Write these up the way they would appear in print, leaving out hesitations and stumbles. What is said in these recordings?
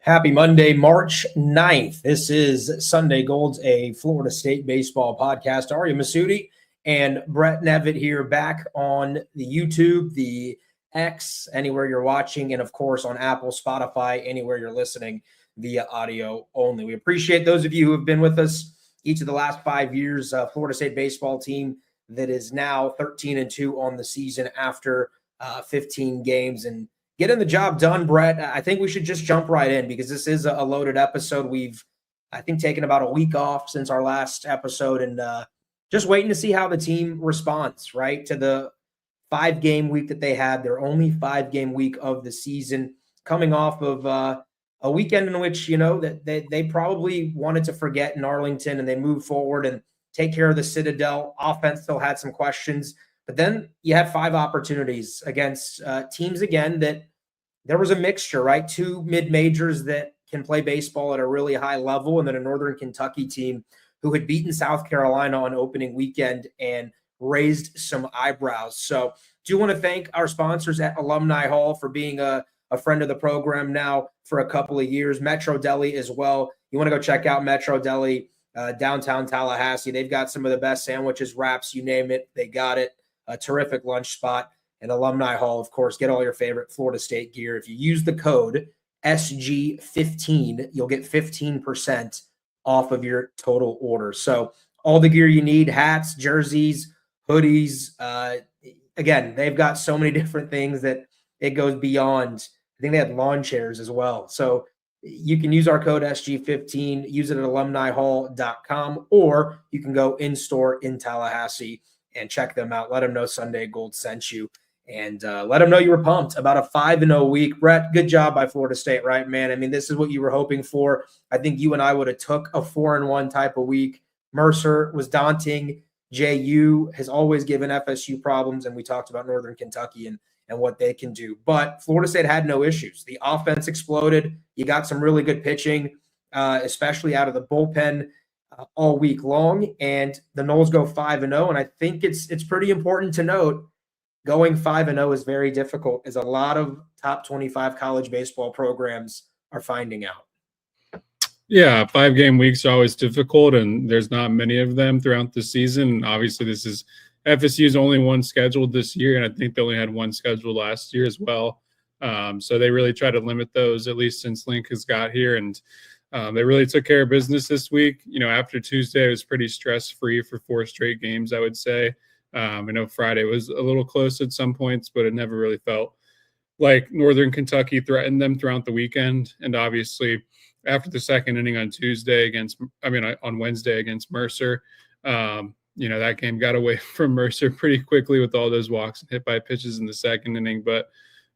Happy Monday, March 9th. This is Sunday Gold's, a Florida State baseball podcast. Ariya Masudi and Brett Nevitt here, back on the YouTube, the X, anywhere you're watching, and of course on Apple, Spotify, anywhere you're listening via audio only. We appreciate those of you who have been with us each of the last 5 years. Florida State baseball team that is now 13-2 on the season after 15 games, and getting the job done. Brett, I think we should just jump right in because this is a loaded episode. We've, I think, taken about a week off since our last episode, and just waiting to see how the team responds, right, to the 5-game week that they had, their only 5-game week of the season, coming off of a weekend in which, you know, that they probably wanted to forget in Arlington, and they moved forward and take care of the Citadel. Offense still had some questions, but then you had 5 opportunities against teams, again, that there was a mixture, right? 2 mid-majors that can play baseball at a really high level, and then a Northern Kentucky team who had beaten South Carolina on opening weekend and raised some eyebrows. So do want to thank our sponsors at Alumni Hall for being a friend of the program now for a couple of years. Metro Deli as well. You want to go check out Metro Deli, downtown Tallahassee. They've got some of the best sandwiches, wraps, you name it. They got it. A terrific lunch spot. And Alumni Hall, of course, get all your favorite Florida State gear. If you use the code SG15, you'll get 15% off of your total order. So all the gear you need, hats, jerseys, hoodies. Again, they've got so many different things that it goes beyond. I think they had lawn chairs as well. So you can use our code SG15, use it at alumnihall.com, or you can go in-store in Tallahassee and check them out. Let them know Sunday Gold sent you, and let them know you were pumped about a 5-0 week. Brett, good job by Florida State, right, man? I mean, this is what you were hoping for. I think you and I would have took a 4-1 type of week. Mercer was daunting. JU has always given FSU problems, and we talked about Northern Kentucky and what they can do. But Florida State had no issues. The offense exploded. You got some really good pitching, especially out of the bullpen all week long, and the Noles go 5-0. And I think it's pretty important to note, going 5-0 is very difficult, as a lot of top 25 college baseball programs are finding out. Yeah, 5-game weeks are always difficult, and there's not many of them throughout the season. Obviously, this is FSU's only one scheduled this year, and I think they only had one scheduled last year as well. So they really try to limit those, at least since Link has got here, and they really took care of business this week. You know, after Tuesday, it was pretty stress-free for 4 straight games, I would say. I know Friday was a little close at some points, but it never really felt like Northern Kentucky threatened them throughout the weekend. And obviously, after the second inning on on Wednesday against Mercer, you know, that game got away from Mercer pretty quickly with all those walks and hit by pitches in the second inning. But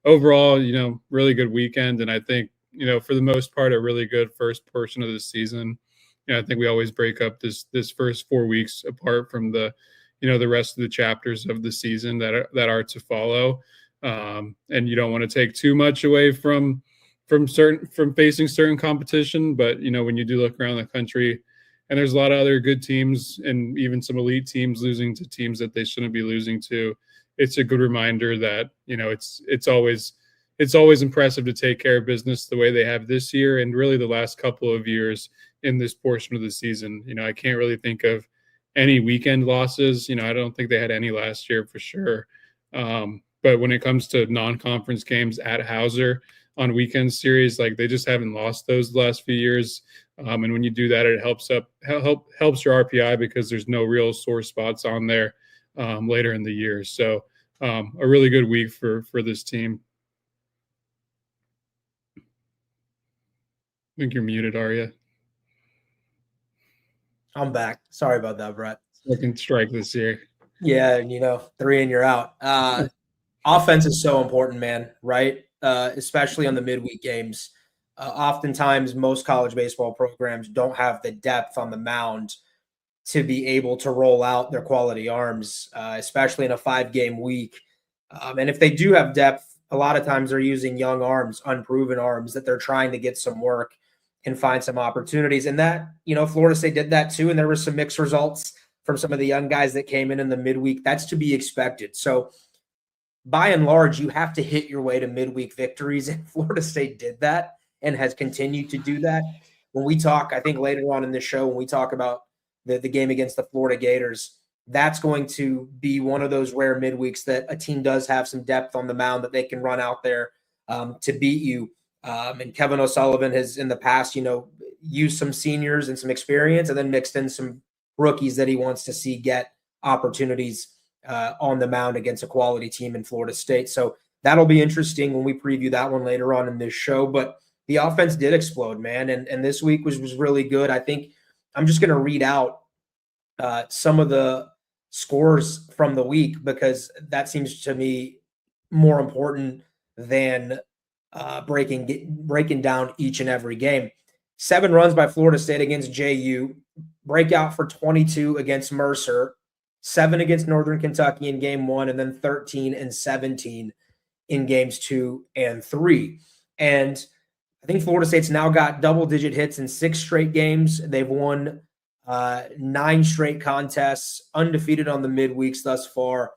overall, you know, really good weekend. And I think, you know, for the most part, a really good first portion of the season. You know, I think we always break up this first 4 weeks apart from the rest of the chapters of the season that are to follow. And you don't want to take too much away from facing certain competition. But, you know, when you do look around the country, and there's a lot of other good teams and even some elite teams losing to teams that they shouldn't be losing to, it's a good reminder that, you know, it's always impressive to take care of business the way they have this year, and really the last couple of years in this portion of the season. You know, I can't really think of any weekend losses. You know, I don't think they had any last year for sure. But when it comes to non-conference games at Hauser on weekend series, like, they just haven't lost those the last few years. And when you do that, it helps your RPI, because there's no real sore spots on there later in the year. So a really good week for this team. I think you're muted, Ariya. I'm back. Sorry about that, Brett. Second strike this year. Yeah, you know, 3 and you're out. Offense is so important, man, right? Especially on the midweek games. Oftentimes, most college baseball programs don't have the depth on the mound to be able to roll out their quality arms, especially in a 5-game week. And if they do have depth, a lot of times they're using young arms, unproven arms that they're trying to get some work and find some opportunities. And that, you know, Florida State did that too. And there were some mixed results from some of the young guys that came in the midweek. That's to be expected. So by and large, you have to hit your way to midweek victories, and Florida State did that. and has continued to do that. When we talk, I think later on in the show, when we talk about the game against the Florida Gators, that's going to be one of those rare midweeks that a team does have some depth on the mound that they can run out there to beat you. And Kevin O'Sullivan has in the past, used some seniors and some experience and then mixed in some rookies that he wants to see get opportunities on the mound against a quality team in Florida State. So that'll be interesting when we preview that one later on in this show. But the offense did explode, man. And this week was really good. I think I'm just going to read out some of the scores from the week because that seems to me more important than breaking down each and every game. 7 runs by Florida State against JU, breakout for 22 against Mercer, 7 against Northern Kentucky in game 1, and then 13 and 17 in games 2 and 3. And I think Florida State's now got double-digit hits in 6 straight games. They've won 9 straight contests, undefeated on the midweeks thus far,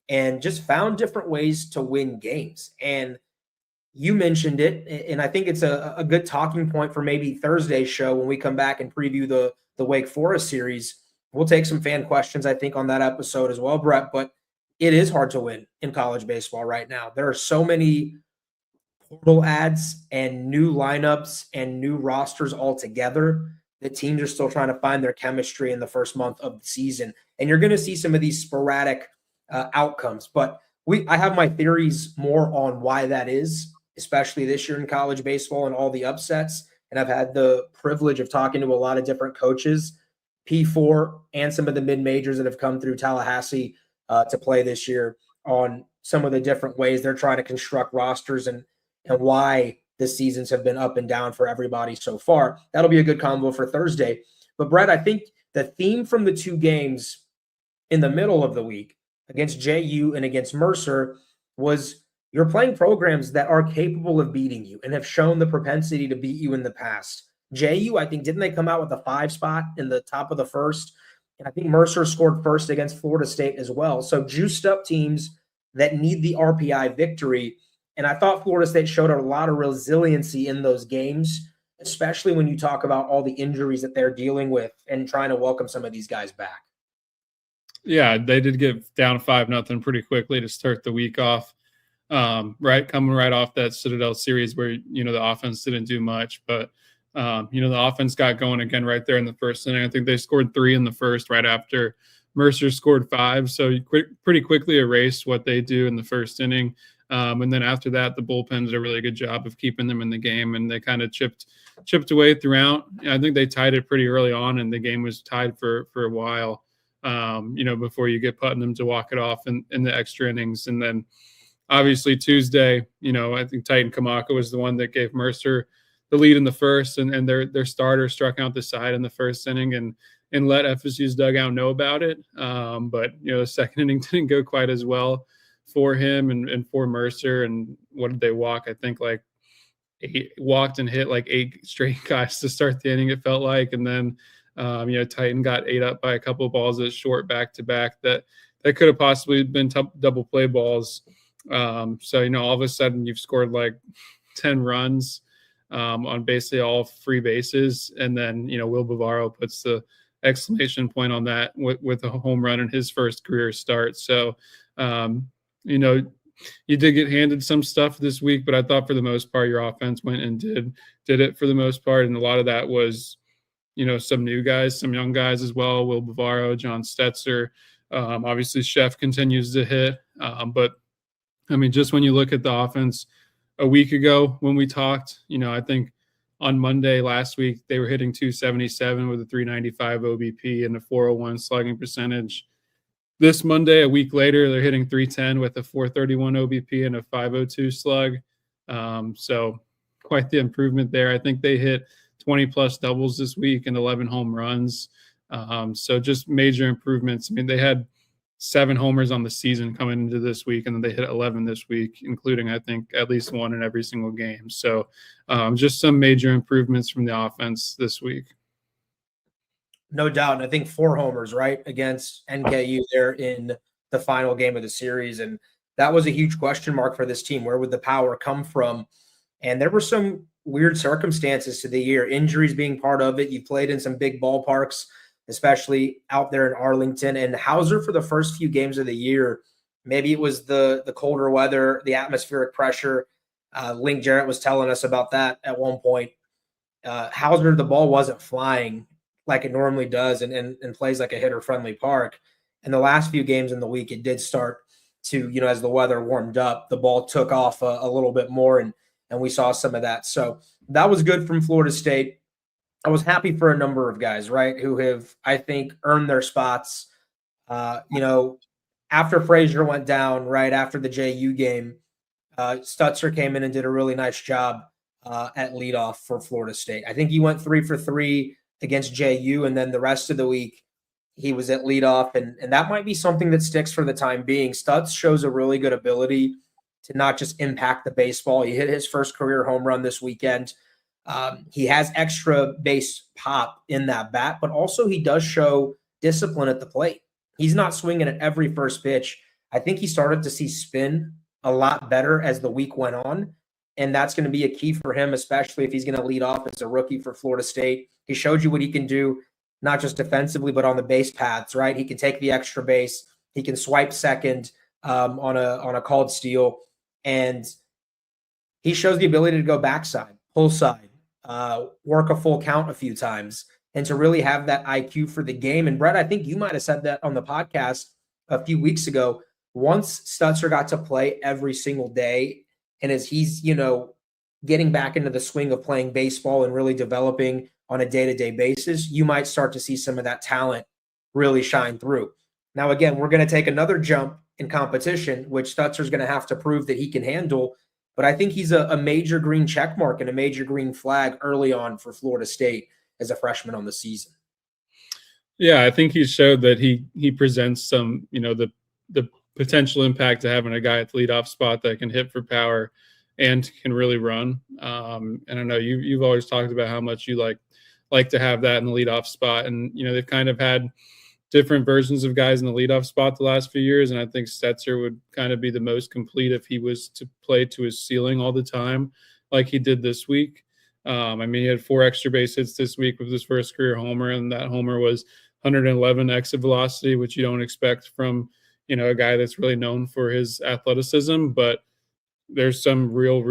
and just found different ways to win games. And you mentioned it, and I think it's a good talking point for maybe Thursday's show when we come back and preview the Wake Forest series. We'll take some fan questions, I think, on that episode as well, Brett, but it is hard to win in college baseball right now. There are so many portal ads and new lineups and new rosters altogether that teams are still trying to find their chemistry in the first month of the season. And you're going to see some of these sporadic outcomes. But I have my theories more on why that is, especially this year in college baseball and all the upsets. And I've had the privilege of talking to a lot of different coaches, P4 and some of the mid-majors that have come through Tallahassee to play this year on some of the different ways they're trying to construct rosters and why the seasons have been up and down for everybody so far. That'll be a good combo for Thursday. But Brett, I think the theme from the 2 games in the middle of the week against JU and against Mercer was you're playing programs that are capable of beating you and have shown the propensity to beat you in the past. JU, I think, didn't they come out with a 5 spot in the top of the first? And I think Mercer scored first against Florida State as well. So juiced up teams that need the RPI victory. And I thought Florida State showed a lot of resiliency in those games, especially when you talk about all the injuries that they're dealing with and trying to welcome some of these guys back. Yeah, they did get down 5-0 pretty quickly to start the week off. Coming right off that Citadel series where, the offense didn't do much, but, the offense got going again right there in the first inning. I think they scored 3 in the first right after Mercer scored 5. So you pretty quickly erased what they do in the first inning. And then after that, the bullpen did a really good job of keeping them in the game, and they kind of chipped away throughout. I think they tied it pretty early on, and the game was tied for a while, before you get Putnam to walk it off in the extra innings. And then obviously Tuesday, I think Titan Kamaka was the one that gave Mercer the lead in the first, and their starter struck out the side in the first inning and let FSU's dugout know about it. But the second inning didn't go quite as well for him and for Mercer. And what did they walk? I think like 8 walked and hit like 8 straight guys to start the inning, it felt like. And then, Titan got 8 up by a couple of balls at short back-to-back that could have possibly been double play balls. So, all of a sudden you've scored like 10 runs on basically all free bases. And then, Will Bavaro puts the exclamation point on that with a home run in his first career start. So, you did get handed some stuff this week, but I thought for the most part your offense went and did it for the most part. And a lot of that was, some new guys, some young guys as well. Will Bavaro, John Stetzer. Obviously, Chef continues to hit. But, just when you look at the offense a week ago when we talked, I think on Monday last week they were hitting 277 with a 395 OBP and a 401 slugging percentage. This Monday, a week later, they're hitting 310 with a 431 OBP and a 502 slug. So quite the improvement there. I think they hit 20-plus doubles this week and 11 home runs. So just major improvements. They had 7 homers on the season coming into this week, and then they hit 11 this week, including, I think, at least 1 in every single game. So just some major improvements from the offense this week. No doubt. And I think 4 homers, right, against NKU there in the final game of the series. And that was a huge question mark for this team. Where would the power come from? And there were some weird circumstances to the year, injuries being part of it. You played in some big ballparks, especially out there in Arlington. And Hauser, for the first few games of the year, maybe it was the colder weather, the atmospheric pressure. Link Jarrett was telling us about that at one point. Hauser, the ball wasn't flying like it normally does and plays like a hitter-friendly park. And the last few games in the week, it did start to, as the weather warmed up, the ball took off a little bit more, and we saw some of that. So that was good from Florida State. I was happy for a number of guys, right, who have, I think, earned their spots. After Frazier went down, right after the JU game, Stutzer came in and did a really nice job at leadoff for Florida State. I think he went 3 for 3 against JU, and then the rest of the week he was at leadoff, and that might be something that sticks for the time being. Stutz shows a really good ability to not just impact the baseball. He hit his first career home run this weekend. He has extra base pop in that bat, but also he does show discipline at the plate. He's not swinging at every first pitch. I think he started to see spin a lot better as the week went on, and that's going to be a key for him, especially if he's going to lead off as a rookie for Florida State. He showed you what he can do, not just defensively, but on the base paths, right? He can take the extra base. He can swipe second on a called steal, and he shows the ability to go backside, pull side, work a full count a few times, and to really have that IQ for the game. And Brett, I think you might have said that on the podcast a few weeks ago. Once Stutzer got to play every single day, and as he's, getting back into the swing of playing baseball and really developing on a day-to-day basis, you might start to see some of that talent really shine through. Now, again, we're going to take another jump in competition, which Stutzer's going to have to prove that he can handle. But I think he's a major green check mark and a major green flag early on for Florida State as a freshman on the season. Yeah, I think he showed that he presents some, the potential impact to having a guy at the leadoff spot that can hit for power and can really run. And I know you've always talked about how much you like to have that in the leadoff spot. And, they've kind of had different versions of guys in the leadoff spot the last few years. And I think Stetzer would kind of be the most complete if he was to play to his ceiling all the time, like he did this week. He had 4 extra base hits this week with his first career homer, and that homer was 111 exit velocity, which you don't expect from, a guy that's really known for his athleticism, but there's some real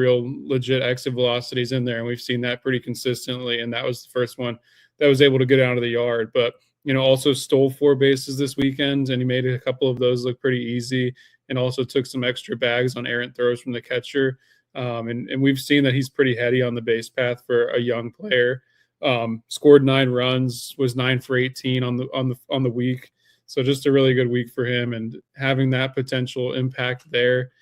legit exit velocities in there. And we've seen that pretty consistently. And that was the first one that was able to get out of the yard, but, also stole 4 bases this weekend, and he made a couple of those look pretty easy, and also took some extra bags on errant throws from the catcher. And we've seen that he's pretty heady on the base path for a young player. Scored 9 runs, was 9 for 18 on the week. So just a really good week for him, and having that potential impact there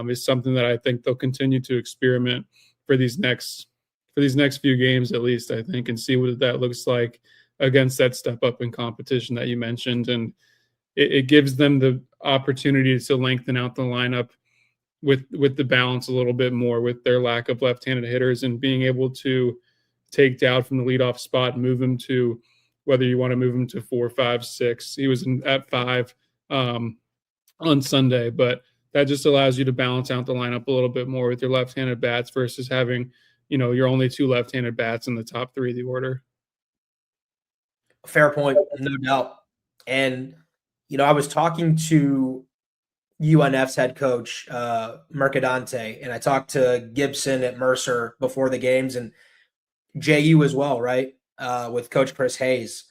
is something that I think they'll continue to experiment for these next few games, at least, I think, and see what that looks like against that step up in competition that you mentioned. And it gives them the opportunity to lengthen out the lineup with the balance a little bit more, with their lack of left-handed hitters, and being able to take Dowd from the leadoff spot and move him to, whether you want to move him to 4, 5, 6. He was at 5 on Sunday, but that just allows you to balance out the lineup a little bit more with your left-handed bats versus having, your only 2 left-handed bats in the top 3 of the order. Fair point, no doubt. And, I was talking to UNF's head coach, Mercadante, and I talked to Gibson at Mercer before the games, and JU as well, right, with Coach Chris Hayes.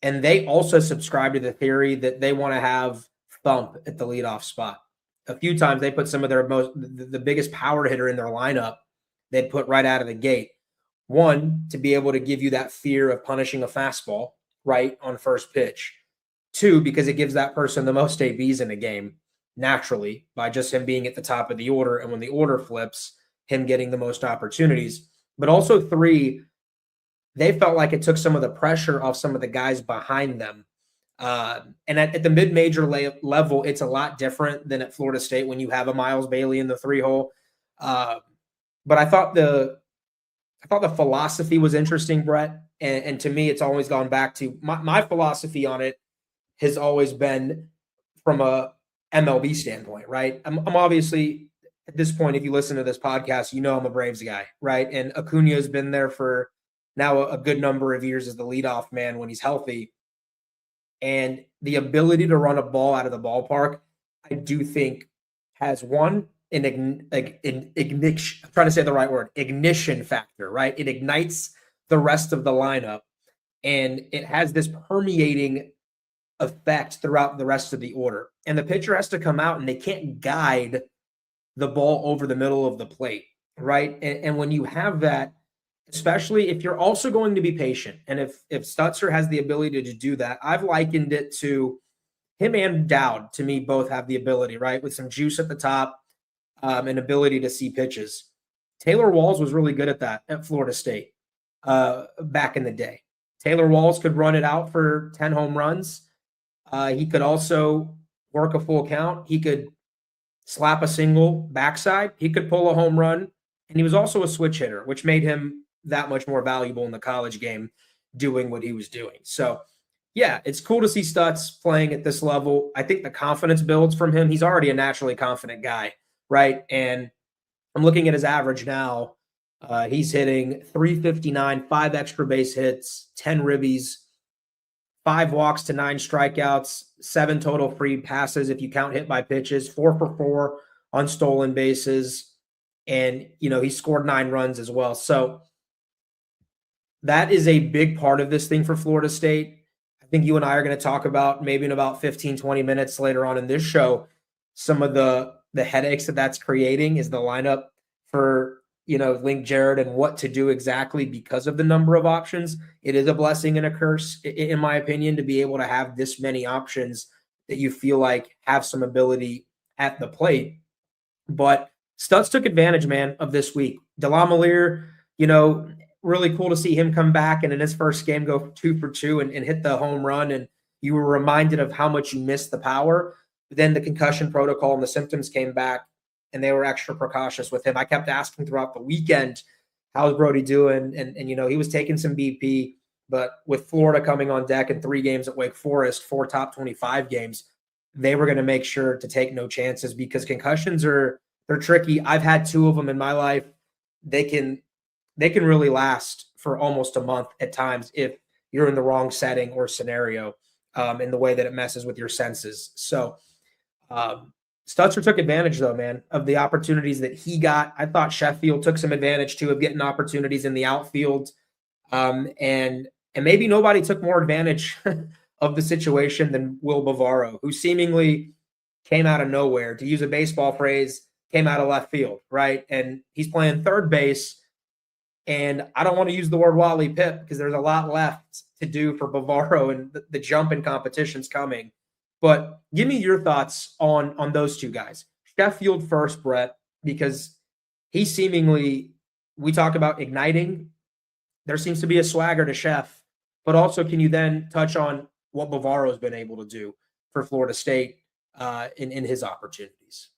And they also subscribe to the theory that they want to have Thump at the leadoff spot. A few times they put some of the biggest power hitter in their lineup they'd put right out of the gate. 1, to be able to give you that fear of punishing a fastball right on first pitch. 2, because it gives that person the most ABs in a game naturally by just him being at the top of the order. And when the order flips, him getting the most opportunities. But also 3, they felt like it took some of the pressure off some of the guys behind them. And at the mid-major level, it's a lot different than at Florida State when you have a Miles Bailey in the 3-hole. But I thought the philosophy was interesting, Brett. And to me, it's always gone back to my philosophy on it has always been from a MLB standpoint, right? I'm obviously at this point, if you listen to this podcast, you know I'm a Braves guy, right? And Acuna has been there for now a good number of years as the leadoff man when he's healthy. And the ability to run a ball out of the ballpark, I do think has ignition. I'm trying to say the right word, ignition factor, right? It ignites the rest of the lineup, and it has this permeating effect throughout the rest of the order. And the pitcher has to come out, and they can't guide the ball over the middle of the plate, right? And when you have that, especially if you're also going to be patient, and if Stutzer has the ability to do that, I've likened it to him and Dowd. To me, both have the ability, right, with some juice at the top, and ability to see pitches. Taylor Walls was really good at that at Florida State back in the day. Taylor Walls could run it out for 10 home runs. He could also work a full count. He could slap a single backside. He could pull a home run. And he was also a switch hitter, which made him that much more valuable in the college game doing what he was doing. So, yeah, it's cool to see Stutz playing at this level. I think the confidence builds from him. He's already a naturally confident guy, right? And I'm looking at his average now. He's hitting 359, 5 extra base hits, 10 ribbies, 5 walks to 9 strikeouts, 7 total free passes if you count hit by pitches, 4 for 4 on stolen bases. And, he scored 9 runs as well. So that is a big part of this thing for Florida State. I think you and I are going to talk about maybe in about 15, 20 minutes later on in this show, some of the headaches that's creating is the lineup for, Link Jarrett and what to do exactly because of the number of options. It is a blessing and a curse, in my opinion, to be able to have this many options that you feel like have some ability at the plate. But Stutz took advantage, man, of this week. Delamelier, really cool to see him come back and in his first game go 2 for 2 and hit the home run. And you were reminded of how much you missed the power. But then the concussion protocol and the symptoms came back, and they were extra precautious with him. I kept asking throughout the weekend, how's Brody doing? And he was taking some BP, but with Florida coming on deck in 3 games at Wake Forest, 4 top 25 games, they were going to make sure to take no chances because concussions they're tricky. I've had 2 of them in my life. They can really last for almost a month at times if you're in the wrong setting or scenario, in the way that it messes with your senses. So Stutzer took advantage, though, man, of the opportunities that he got. I thought Sheffield took some advantage, too, of getting opportunities in the outfield. And maybe nobody took more advantage of the situation than Will Bavaro, who seemingly came out of nowhere, to use a baseball phrase, came out of left field, right? And he's playing third base. And I don't want to use the word Wally Pipp because there's a lot left to do for Bavaro and the jump in competition's coming. But give me your thoughts on those 2 guys. Sheffield first, Brett, because he seemingly, we talk about igniting. There seems to be a swagger to Chef. But also, can you then touch on what Bavaro has been able to do for Florida State in his opportunities?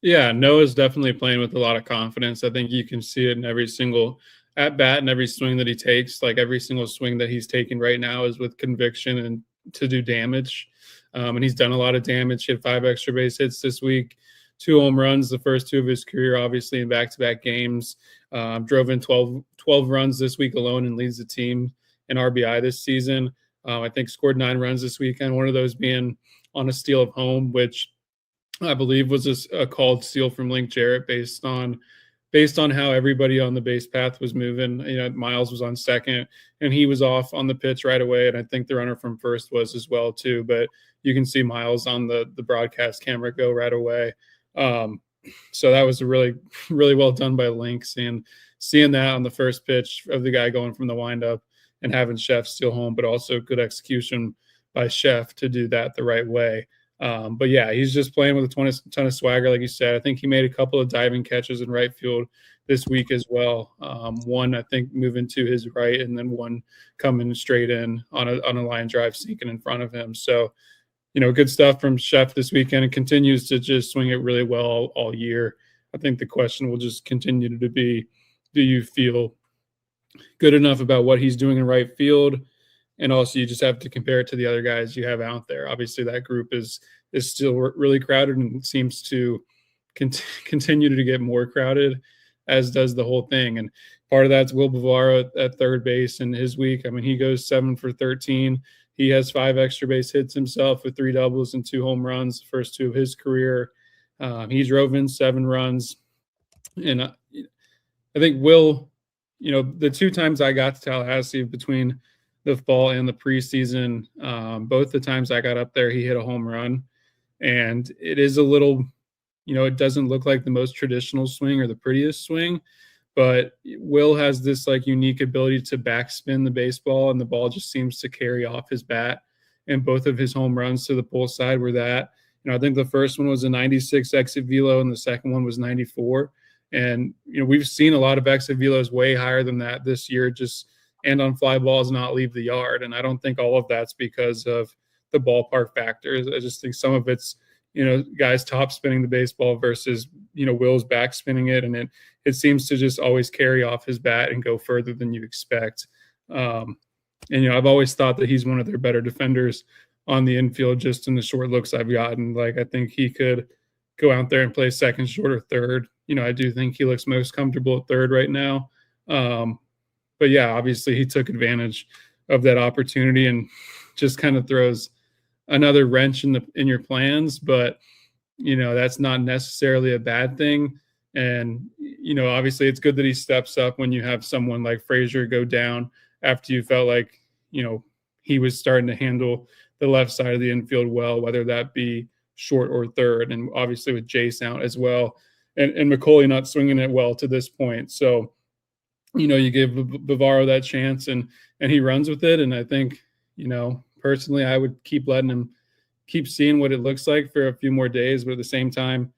Yeah, Noah's definitely playing with a lot of confidence. I think you can see it in every single at bat and every swing that he takes. Like every single swing that he's taking right now is with conviction and to do damage. And he's done a lot of damage. He had 5 extra base hits this week, 2 home runs, the first 2 of his career, obviously, in back-to-back games. Drove in 12 runs this week alone and leads the team in RBI this season. I think scored 9 runs this weekend, one of those being on a steal of home, which I believe was a called steal from Link Jarrett based on how everybody on the base path was moving. Miles was on second and he was off on the pitch right away. And I think the runner from first was as well too, but you can see Miles on the broadcast camera go right away. So that was really, really well done by Link, seeing that on the first pitch of the guy going from the windup and having Chef steal home, but also good execution by Chef to do that the right way. But yeah, he's just playing with a ton of swagger, like you said. I think he made a couple of diving catches in right field this week as well. One, I think, moving to his right, and then one coming straight in on a line drive, sinking in front of him. So, good stuff from Chef this weekend, and continues to just swing it really well all year. I think the question will just continue to be, do you feel good enough about what he's doing in right field? And also, you just have to compare it to the other guys you have out there. Obviously, that group is still really crowded and seems to continue to get more crowded, as does the whole thing. And part of that's Will Bavaro at third base in his week. I mean, he goes 7 for 13. He has 5 extra base hits himself with 3 doubles and 2 home runs, the first 2 of his career. He drove in 7 runs. And I think Will, the 2 times I got to Tallahassee between the fall and the preseason, both the times I got up there, he hit a home run. And it is a little, it doesn't look like the most traditional swing or the prettiest swing, but Will has this like unique ability to backspin the baseball, and the ball just seems to carry off his bat. And both of his home runs to the pull side were that. I think the first one was a 96 exit velo and the second one was 94. And, we've seen a lot of exit velos way higher than that this year, and on fly balls not leave the yard. And I don't think all of that's because of the ballpark factors. I just think some of it's, guys top spinning the baseball versus, Will's back spinning it. And it seems to just always carry off his bat and go further than you expect. And, I've always thought that he's one of their better defenders on the infield, just in the short looks I've gotten. Like, I think he could go out there and play second, short, or third. I do think he looks most comfortable at third right now. But yeah, obviously he took advantage of that opportunity and just kind of throws another wrench in your plans. But, that's not necessarily a bad thing. And, obviously it's good that he steps up when you have someone like Frazier go down after you felt like, he was starting to handle the left side of the infield well, whether that be short or third. And obviously with Jace out as well, and McCauley not swinging it well to this point. So, you give Bavaro that chance and he runs with it. And I think, personally, I would keep letting him keep seeing what it looks like for a few more days. But at the same time,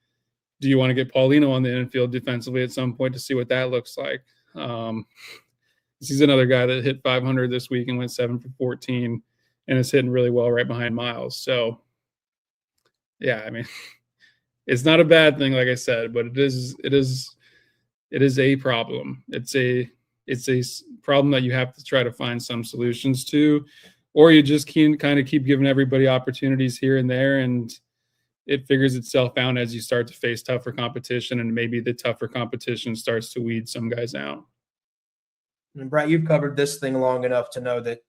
do you want to get Paulino on the infield defensively at some point to see what that looks like? He's another guy that hit 500 this week and went 7 for 14 and is hitting really well right behind Miles. So, yeah, I mean, it's not a bad thing, like I said, but it is a problem. It's a problem that you have to try to find some solutions to, or you just can kind of keep giving everybody opportunities here and there, and it figures itself out as you start to face tougher competition, and maybe the tougher competition starts to weed some guys out. And Brett, you've covered this thing long enough to know that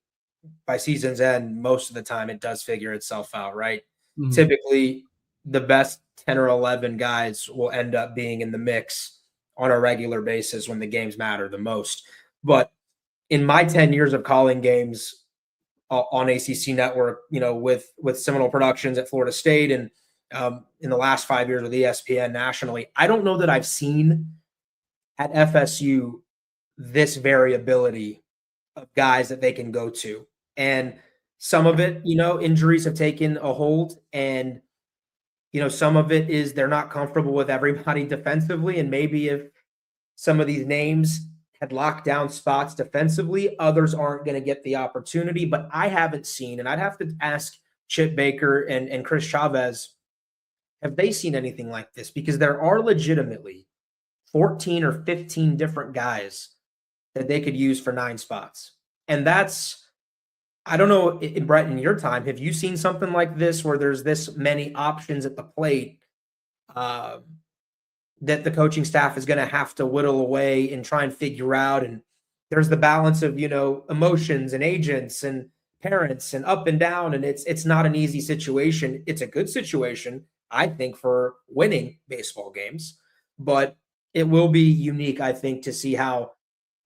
by season's end, most of the time it does figure itself out, right? Mm-hmm. Typically, the best 10 or 11 guys will end up being in the mix on a regular basis when the games matter the most. But in my 10 years of calling games on ACC Network, with Seminole Productions at Florida State and in the last 5 years with ESPN nationally, I don't know that I've seen at FSU this variability of guys that they can go to. And some of it, injuries have taken a hold, and some of it is they're not comfortable with everybody defensively. And maybe if some of these names had locked down spots defensively, others aren't going to get the opportunity. But I haven't seen, and I'd have to ask Chip Baker and Chris Chavez, have they seen anything like this? Because there are legitimately 14 or 15 different guys that they could use for 9 spots. And that's, I don't know, Brett, in your time, have you seen something like this where there's this many options at the plate that the coaching staff is going to have to whittle away and try and figure out? And there's the balance of, emotions and agents and parents and up and down. And it's not an easy situation. It's a good situation, I think, for winning baseball games, but it will be unique, I think, to see how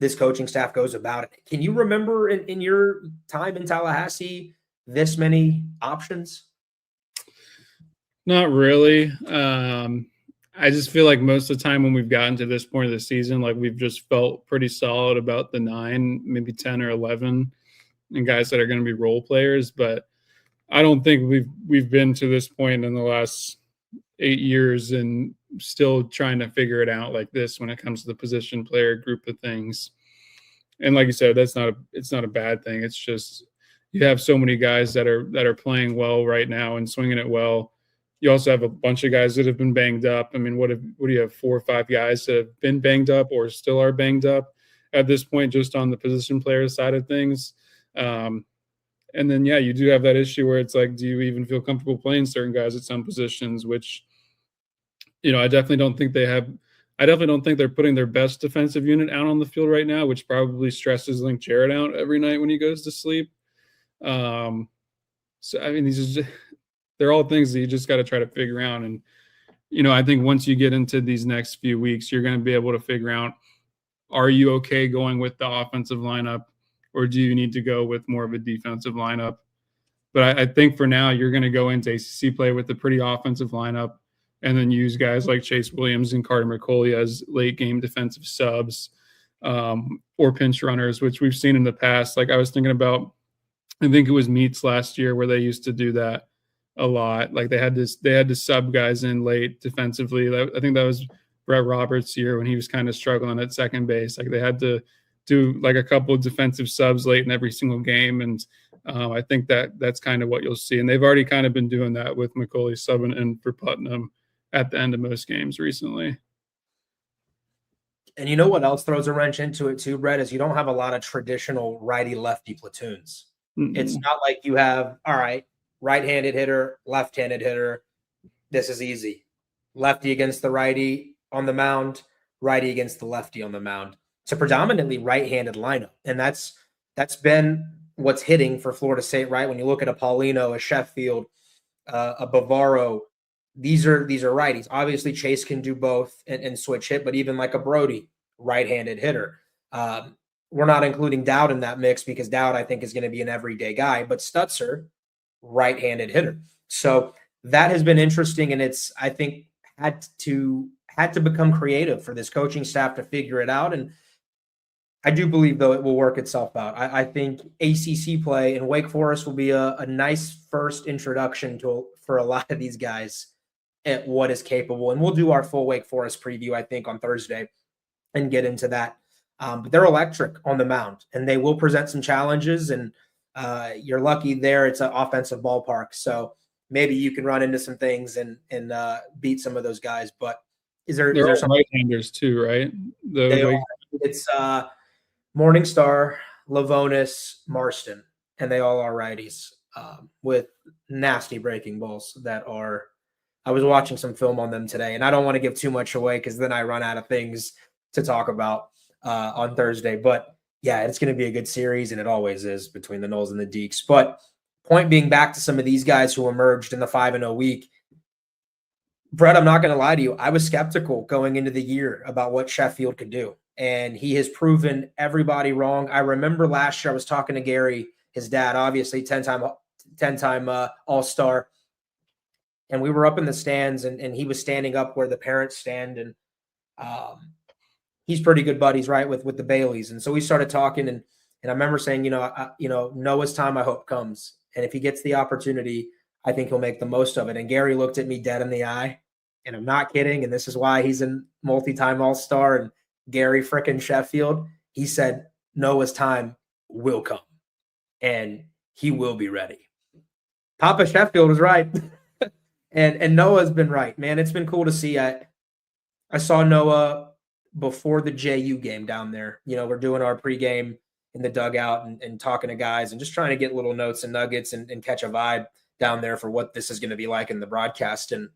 this coaching staff goes about it. Can you remember in your time in Tallahassee this many options? Not really. I just feel like most of the time when we've gotten to this point of the season, like we've just felt pretty solid about the 9, maybe 10 or 11, and guys that are going to be role players. But I don't think we've been to this point in the last 8 years and still trying to figure it out like this when it comes to the position player group of things. And like you said, it's not a bad thing. It's just you have so many guys that are playing well right now and swinging it well. You also have a bunch of guys that have been banged up. I mean, what do you have, 4 or 5 guys that have been banged up or still are banged up at this point, just on the position player side of things? And then, yeah, you do have that issue where it's like, do you even feel comfortable playing certain guys at some positions, which I definitely don't think they're putting their best defensive unit out on the field right now, which probably stresses Link Jarrett out every night when he goes to sleep. So I mean, they're all things that you just got to try to figure out. And I think once you get into these next few weeks, you're going to be able to figure out, are you okay going with the offensive lineup, or do you need to go with more of a defensive lineup? But I think for now, you're going to go into ACC play with a pretty offensive lineup, and then use guys like Chase Williams and Carter McCauley as late game defensive subs, or pinch runners, which we've seen in the past. Like I was thinking about, I think it was Meats last year where they used to do that a lot. Like they had to sub guys in late defensively. I think that was Brett Roberts' year when he was kind of struggling at second base. Like they had to do like a couple of defensive subs late in every single game. And I think that's kind of what you'll see. And they've already kind of been doing that with McCauley subbing in for Putnam at the end of most games recently. And you know what else throws a wrench into it too, Brett, is you don't have a lot of traditional righty-lefty platoons. It's not like you have, all right, right-handed hitter, left-handed hitter. This is easy. Lefty against the righty on the mound, righty against the lefty on the mound. It's a predominantly right-handed lineup, and that's been what's hitting for Florida State, right? When you look at a Paulino, a Sheffield, a Bavaro, these are righties. Obviously, Chase can do both and switch hit, but even like a Brody, right-handed hitter. We're not including Dowd in that mix because Dowd, I think, is going to be an everyday guy, but Stutzer, right-handed hitter. So that has been interesting, and it's, I think, had to become creative for this coaching staff to figure it out. And I do believe, though, it will work itself out. I think ACC play in Wake Forest will be a nice first introduction for a lot of these guys at what is capable. And we'll do our full Wake Forest preview, I think, on Thursday and get into that. But they're electric on the mound, and they will present some challenges. And you're lucky there it's an offensive ballpark, so maybe you can run into some things and beat some of those guys. But they're some right-handers too, right? It's Morningstar, Lavonis, Marston, and they all are righties with nasty breaking balls that are. I was watching some film on them today, and I don't want to give too much away because then I run out of things to talk about on Thursday. But yeah, it's going to be a good series, and it always is between the Noles and the Deeks. But point being, back to some of these guys who emerged in the 5-0 week. Brett, I'm not going to lie to you. I was skeptical going into the year about what Sheffield could do, and he has proven everybody wrong. I remember last year I was talking to Gary, his dad, obviously 10-time All-Star, and we were up in the stands, and he was standing up where the parents stand, and he's pretty good buddies, right, with the Baileys. And so we started talking, and I remember saying, Noah's time, I hope, comes. And if he gets the opportunity, I think he'll make the most of it. And Gary looked at me dead in the eye, and I'm not kidding. And this is why he's a multi-time All-Star and Gary frickin' Sheffield. He said, Noah's time will come, and he will be ready. Papa Sheffield was right. and Noah's been right, man. It's been cool to see. I saw Noah before the JU game down there. We're doing our pregame in the dugout and talking to guys and just trying to get little notes and nuggets and catch a vibe down there for what this is going to be like in the broadcast. And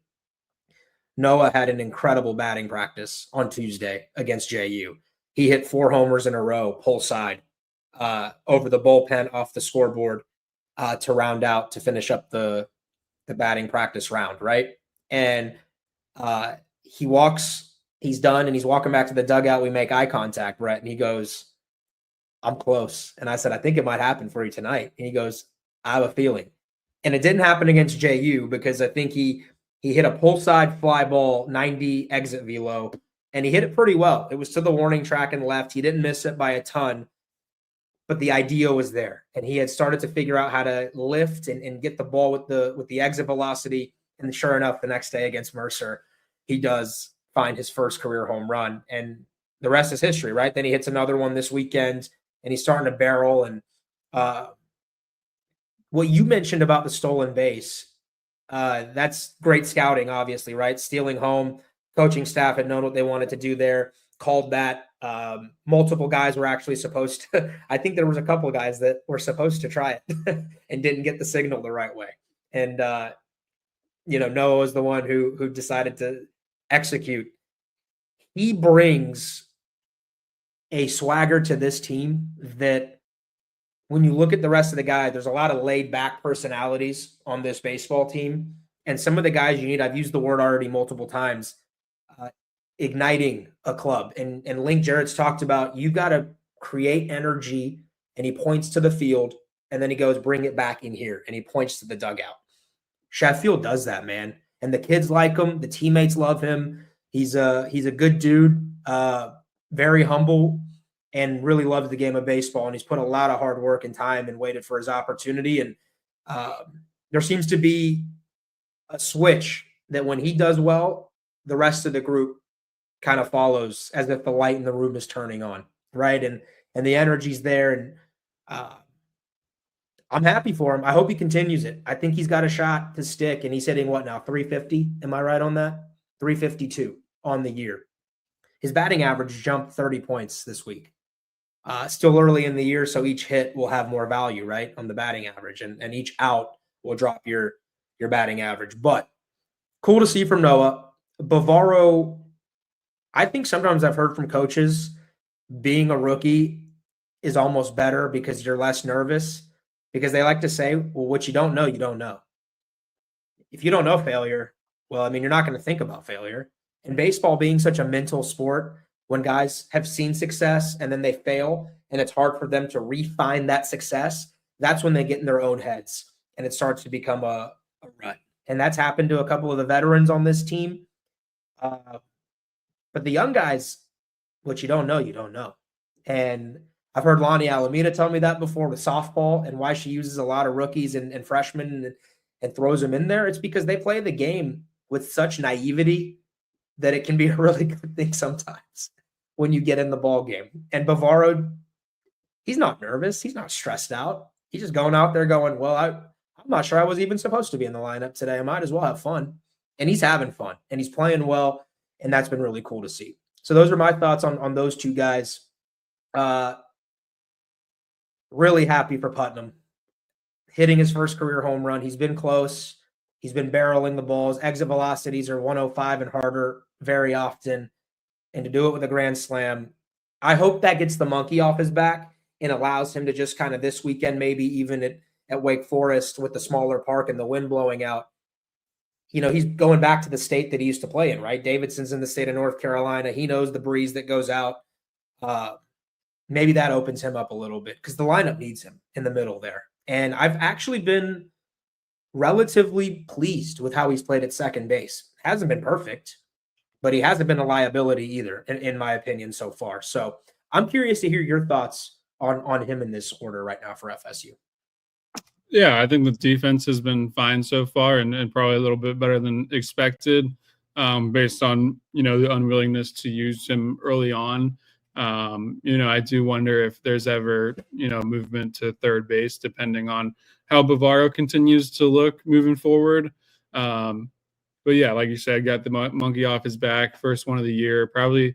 Noah had an incredible batting practice on Tuesday against JU. He hit 4 homers in a row, pull side, over the bullpen off the scoreboard to round out, to finish up the batting practice round, right? And he's done, and he's walking back to the dugout. We make eye contact, Brett, and he goes, I'm close. And I said, I think it might happen for you tonight. And he goes, I have a feeling. And it didn't happen against JU because I think he hit a pull side fly ball, 90 exit velo, and he hit it pretty well. It was to the warning track and left. He didn't miss it by a ton, but the idea was there. And he had started to figure out how to lift and get the ball with the exit velocity. And sure enough, the next day against Mercer, he does find his first career home run. And the rest is history, right? Then he hits another one this weekend, and he's starting to barrel. And what you mentioned about the stolen base, that's great scouting, obviously, right? Stealing home. Coaching staff had known what they wanted to do there, called that. Multiple guys were actually supposed to. I think there was a couple of guys that were supposed to try it and didn't get the signal the right way. And Noah was the one who decided to execute. He brings a swagger to this team that when you look at the rest of the guys, there's a lot of laid back personalities on this baseball team. And some of the guys you need, I've used the word already multiple times, igniting a club. And Link Jarrett's talked about, you got to create energy, and he points to the field, and then he goes, bring it back in here, and he points to the dugout. Sheffield does that, man. And the kids like him. The teammates love him. He's a good dude, very humble, and really loves the game of baseball. And he's put a lot of hard work and time and waited for his opportunity. And there seems to be a switch that when he does well, the rest of the group kind of follows, as if the light in the room is turning on, right? And the energy's there. And I'm happy for him. I hope he continues it. I think he's got a shot to stick, and he's hitting what now, 350? Am I right on that? 352 on the year. His batting average jumped 30 points this week. Still early in the year, so each hit will have more value, right, on the batting average, and each out will drop your batting average. But cool to see from Noah. Bavaro, I think sometimes I've heard from coaches being a rookie is almost better because you're less nervous, because they like to say, well, what you don't know, you don't know. If you don't know failure, well, I mean, you're not going to think about failure. And baseball being such a mental sport, when guys have seen success and then they fail and it's hard for them to refine that success, that's when they get in their own heads and it starts to become a rut. And that's happened to a couple of the veterans on this team. But the young guys, what you don't know, you don't know. And I've heard Lonnie Alameda tell me that before with softball, and why she uses a lot of rookies and freshmen and throws them in there. It's because they play the game with such naivety that it can be a really good thing sometimes when you get in the ball game. And Bavaro, he's not nervous. He's not stressed out. He's just going out there going, well, I'm not sure I was even supposed to be in the lineup today. I might as well have fun. And he's having fun, and he's playing well, and that's been really cool to see. So those are my thoughts on those two guys. Really happy for Putnam hitting his first career home run. He's been close. He's been barreling the balls. Exit velocities are 105 and harder very often. And to do it with a grand slam, I hope that gets the monkey off his back and allows him to just kind of this weekend, maybe even at Wake Forest with the smaller park and the wind blowing out, he's going back to the state that he used to play in, right? Davidson's in the state of North Carolina. He knows the breeze that goes out. Maybe that opens him up a little bit because the lineup needs him in the middle there. And I've actually been relatively pleased with how he's played at second base. Hasn't been perfect, but he hasn't been a liability either, in my opinion, so far. So I'm curious to hear your thoughts on him in this order right now for FSU. Yeah, I think the defense has been fine so far, and probably a little bit better than expected, based on the unwillingness to use him early on. I do wonder if there's ever movement to third base, depending on how Bavaro continues to look moving forward. But yeah, like you said, got the monkey off his back, first one of the year. Probably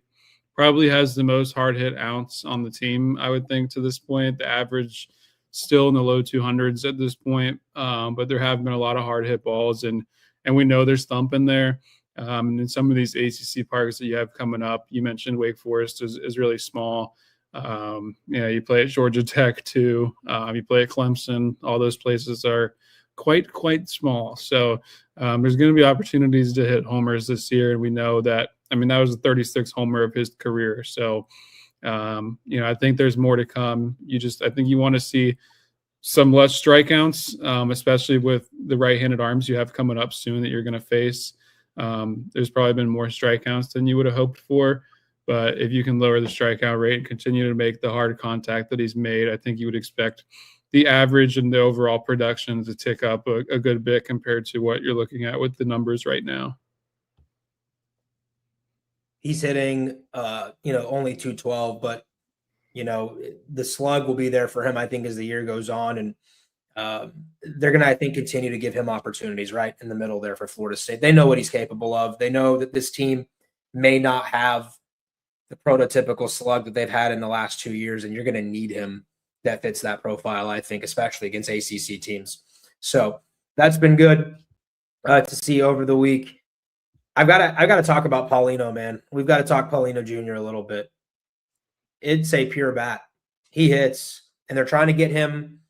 has the most hard hit ounce on the team, I would think, to this point. The average still in the low 200s at this point, but there have been a lot of hard hit balls, and we know there's thumping there. And in some of these ACC parks that you have coming up, you mentioned Wake Forest is really small. You play at Georgia Tech too. You play at Clemson. All those places are quite small. So there's going to be opportunities to hit homers this year, and we know that. I mean, that was the 36th homer of his career. So I think there's more to come. I think you want to see some less strikeouts, especially with the right-handed arms you have coming up soon that you're going to face. There's probably been more strikeouts than you would have hoped for, but if you can lower the strikeout rate and continue to make the hard contact that he's made, I think you would expect the average and the overall production to tick up a good bit compared to what you're looking at with the numbers right now. He's hitting, only 212, but the slug will be there for him, I think, as the year goes on, and they're going to, I think, continue to give him opportunities right in the middle there for Florida State. They know what he's capable of. They know that this team may not have the prototypical slug that they've had in the last 2 years, and you're going to need him that fits that profile, I think, especially against ACC teams. So that's been good to see over the week. I've got to talk about Paulino, man. We've got to talk Paulino Jr. a little bit. It's a pure bat. He hits, and they're trying to get him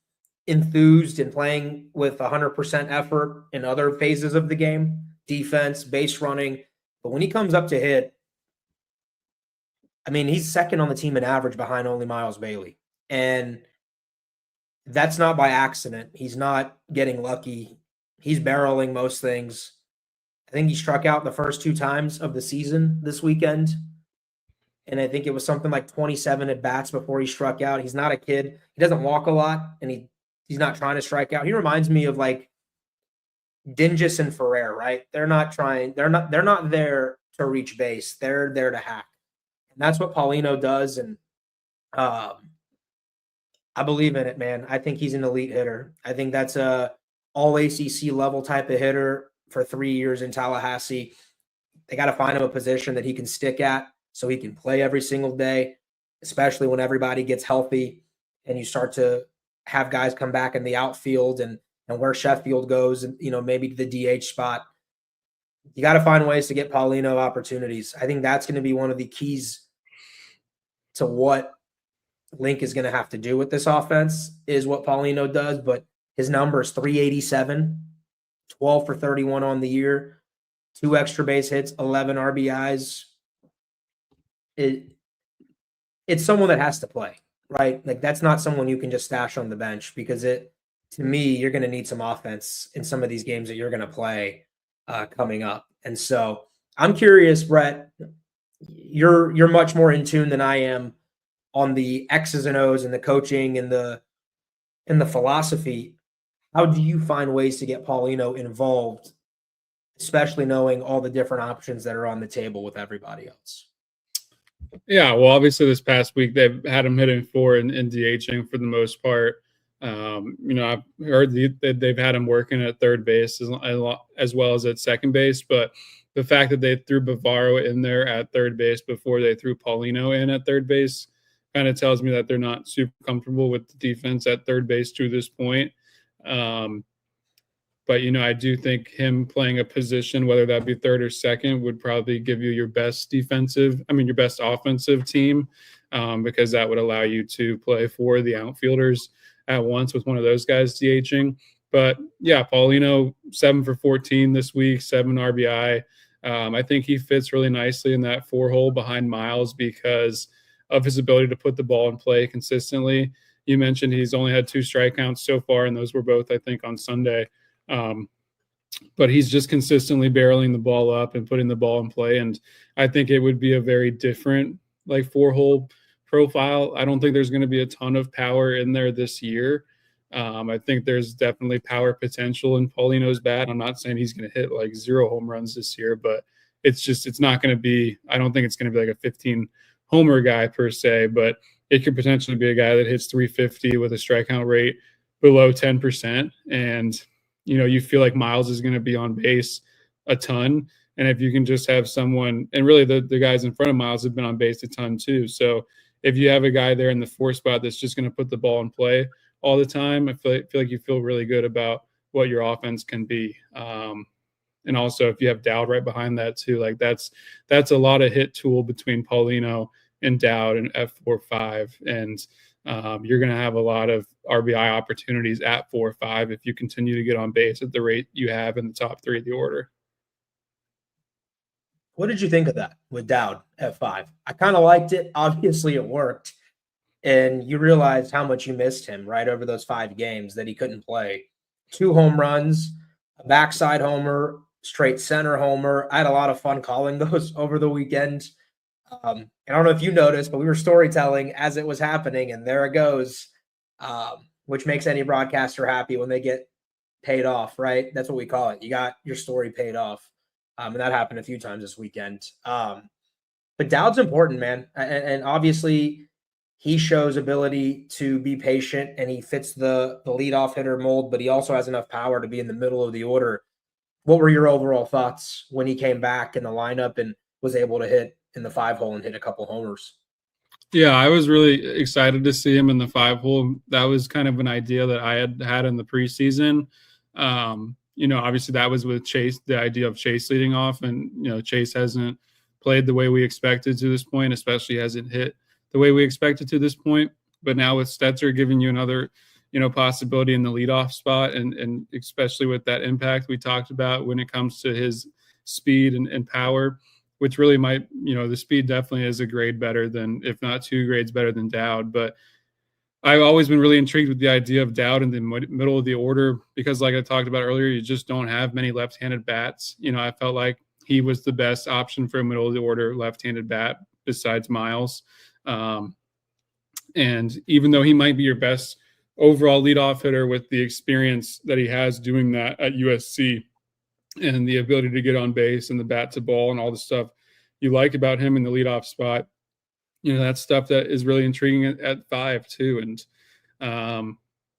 enthused and playing with 100% effort in other phases of the game, defense, base running. But when he comes up to hit, I mean, he's second on the team in average behind only Miles Bailey. And that's not by accident. He's not getting lucky. He's barreling most things. I think he struck out the first 2 times of the season this weekend. And I think it was something like 27 at bats before he struck out. He's not a kid. He doesn't walk a lot, and he's not trying to strike out. He reminds me of like Dingus and Ferrer, right? They're not there to reach base. They're there to hack. And that's what Paulino does. And I believe in it, man. I think he's an elite hitter. I think that's a all ACC level type of hitter for 3 years in Tallahassee. They got to find him a position that he can stick at so he can play every single day, especially when everybody gets healthy and you start to have guys come back in the outfield and where Sheffield goes and, maybe to the DH spot. You got to find ways to get Paulino opportunities. I think that's going to be one of the keys to what Link is going to have to do with this offense is what Paulino does, but his number is 387, 12 for 31 on the year, 2 extra base hits, 11 RBIs. It's someone that has to play, right? Like that's not someone you can just stash on the bench because to me, you're going to need some offense in some of these games that you're going to play coming up. And so I'm curious, Brett, you're much more in tune than I am on the X's and O's and the coaching and the philosophy. How do you find ways to get Paulino involved, especially knowing all the different options that are on the table with everybody else? Yeah, well, obviously this past week they've had him hitting 4 and DHing for the most part. I've heard that they've had him working at third base as well as at second base, but the fact that they threw Bavaro in there at third base before they threw Paulino in at third base kind of tells me that they're not super comfortable with the defense at third base to this point. But, I do think him playing a position, whether that be third or second, would probably give you your best your best offensive team, because that would allow you to play 4 of the outfielders at once with one of those guys DHing. But, yeah, Paulino, 7 for 14 this week, 7 RBI. I think he fits really nicely in that 4 hole behind Miles because of his ability to put the ball in play consistently. You mentioned he's only had 2 strikeouts so far, and those were both, I think, on Sunday. But he's just consistently barreling the ball up and putting the ball in play. And I think it would be a very different 4-hole profile. I don't think there's going to be a ton of power in there this year. I think there's definitely power potential in Paulino's bat. I'm not saying he's going to hit 0 home runs this year, but it's not going to be, I don't think it's going to be like a 15 homer guy per se, but it could potentially be a guy that hits 350 with a strikeout rate below 10%. And you feel like Miles is going to be on base a ton. And if you can just have someone, and really the guys in front of Miles have been on base a ton too. So if you have a guy there in the 4 spot that's just going to put the ball in play all the time, I feel like you feel really good about what your offense can be. And also if you have Dowd right behind that too, that's a lot of hit tool between Paulino and Dowd and F4-5. And you're going to have a lot of RBI opportunities at 4-5 if you continue to get on base at the rate you have in the top 3 of the order. What did you think of that with Dowd at 5? I kind of liked it. Obviously, it worked. And you realized how much you missed him right over those 5 games that he couldn't play. 2 home runs, a backside homer, straight center homer. I had a lot of fun calling those over the weekend. I don't know if you noticed, but we were storytelling as it was happening, and there it goes, which makes any broadcaster happy when they get paid off, right? That's what we call it. You got your story paid off, and that happened a few times this weekend. But Dowd's important, man, and obviously he shows ability to be patient, and he fits the leadoff hitter mold, but he also has enough power to be in the middle of the order. What were your overall thoughts when he came back in the lineup and was able to hit in the 5 hole and hit a couple homers? Yeah, I was really excited to see him in the 5 hole. That was kind of an idea that I had in the preseason. Obviously that was with Chase, the idea of Chase leading off, and Chase hasn't played the way we expected to this point, especially hasn't hit the way we expected to this point. But now with Stetzer giving you another, possibility in the leadoff spot, and especially with that impact we talked about when it comes to his speed and power, which really might, the speed definitely is a grade better than, if not 2 grades better than Dowd. But I've always been really intrigued with the idea of Dowd in the middle of the order because, like I talked about earlier, you just don't have many left-handed bats. I felt like he was the best option for a middle of the order left-handed bat besides Miles. And even though he might be your best overall leadoff hitter with the experience that he has doing that at USC and the ability to get on base and the bat to ball and all the stuff you like about him in the leadoff spot, that's stuff that is really intriguing at 5 too. And,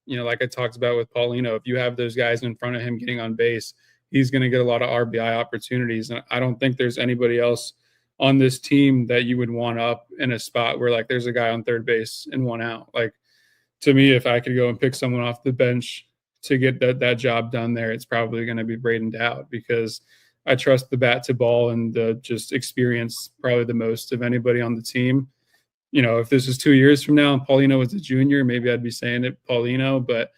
like I talked about with Paulino, if you have those guys in front of him getting on base, he's going to get a lot of RBI opportunities. And I don't think there's anybody else on this team that you would want up in a spot where, like, there's a guy on third base and 1 out. Like, to me, if I could go and pick someone off the bench to get that job done there, it's probably going to be Braden Dowd, because I trust the bat to ball and the just experience probably the most of anybody on the team. If this is 2 years from now and Paulino was a junior, maybe I'd be saying it Paulino. But,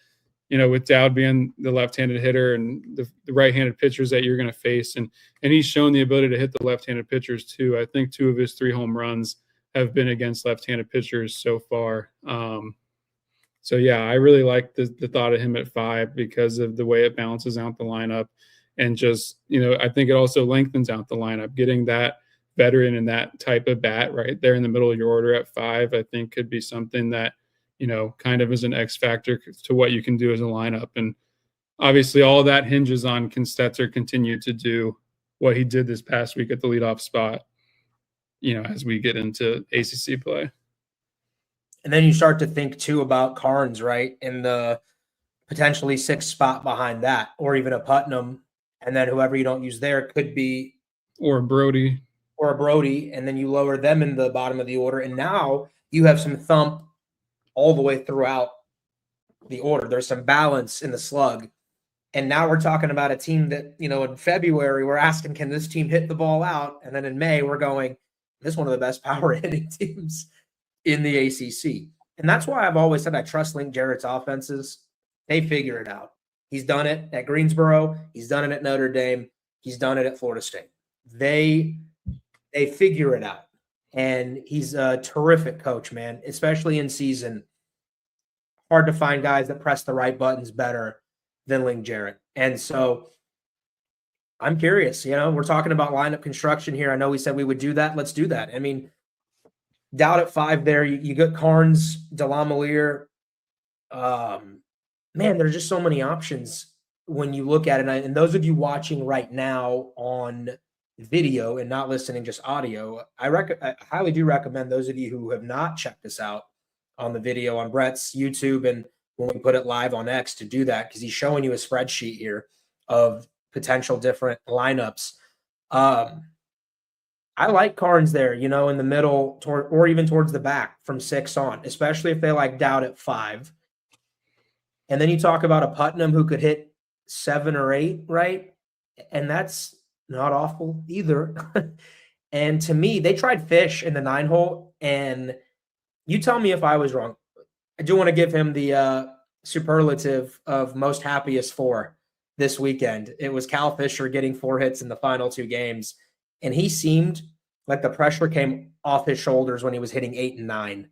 with Dowd being the left-handed hitter and the right-handed pitchers that you're going to face, and he's shown the ability to hit the left-handed pitchers too. I think 2 of his 3 home runs have been against left-handed pitchers so far. So, yeah, I really like the thought of him at 5 because of the way it balances out the lineup. And just, I think it also lengthens out the lineup. Getting that veteran and that type of bat right there in the middle of your order at 5, I think could be something that, kind of is an X factor to what you can do as a lineup. And obviously all of that hinges on, can Stetzer continue to do what he did this past week at the leadoff spot, as we get into ACC play. And then you start to think too about Carnes, right? In the potentially 6th spot behind that, or even a Putnam. And then whoever you don't use there could be, or a Brody, and then you lower them in the bottom of the order. And now you have some thump all the way throughout the order. There's some balance in the slug. And now we're talking about a team that, in February, we're asking, can this team hit the ball out? And then in May, we're going, this is one of the best power hitting teams in the ACC. And that's why I've always said I trust Link Jarrett's offenses. They figure it out. He's done it at Greensboro. He's done it at Notre Dame. He's done it at Florida State. They figure it out. And he's a terrific coach, man, especially in season. Hard to find guys that press the right buttons better than Link Jarrett. And so I'm curious, we're talking about lineup construction here. I know we said we would do that. Let's do that. I mean, Dowd at 5 there. You got Carnes, Delamelier. Man, there's just so many options when you look at it. And those of you watching right now on video and not listening just audio, I highly do recommend those of you who have not checked us out on the video on Brett's YouTube and when we put it live on X to do that, because he's showing you a spreadsheet here of potential different lineups. I like Carnes there, in the middle or even towards the back from 6 on, especially if they like Dowd at 5. And then you talk about a Putnam who could hit 7 or 8, right? And that's not awful either. And to me, they tried Fish in the 9 hole, and you tell me if I was wrong. I do want to give him the superlative of most happiest for this weekend. It was Cal Fisher getting 4 hits in the final 2 games, and he seemed like the pressure came off his shoulders when he was hitting 8 and 9.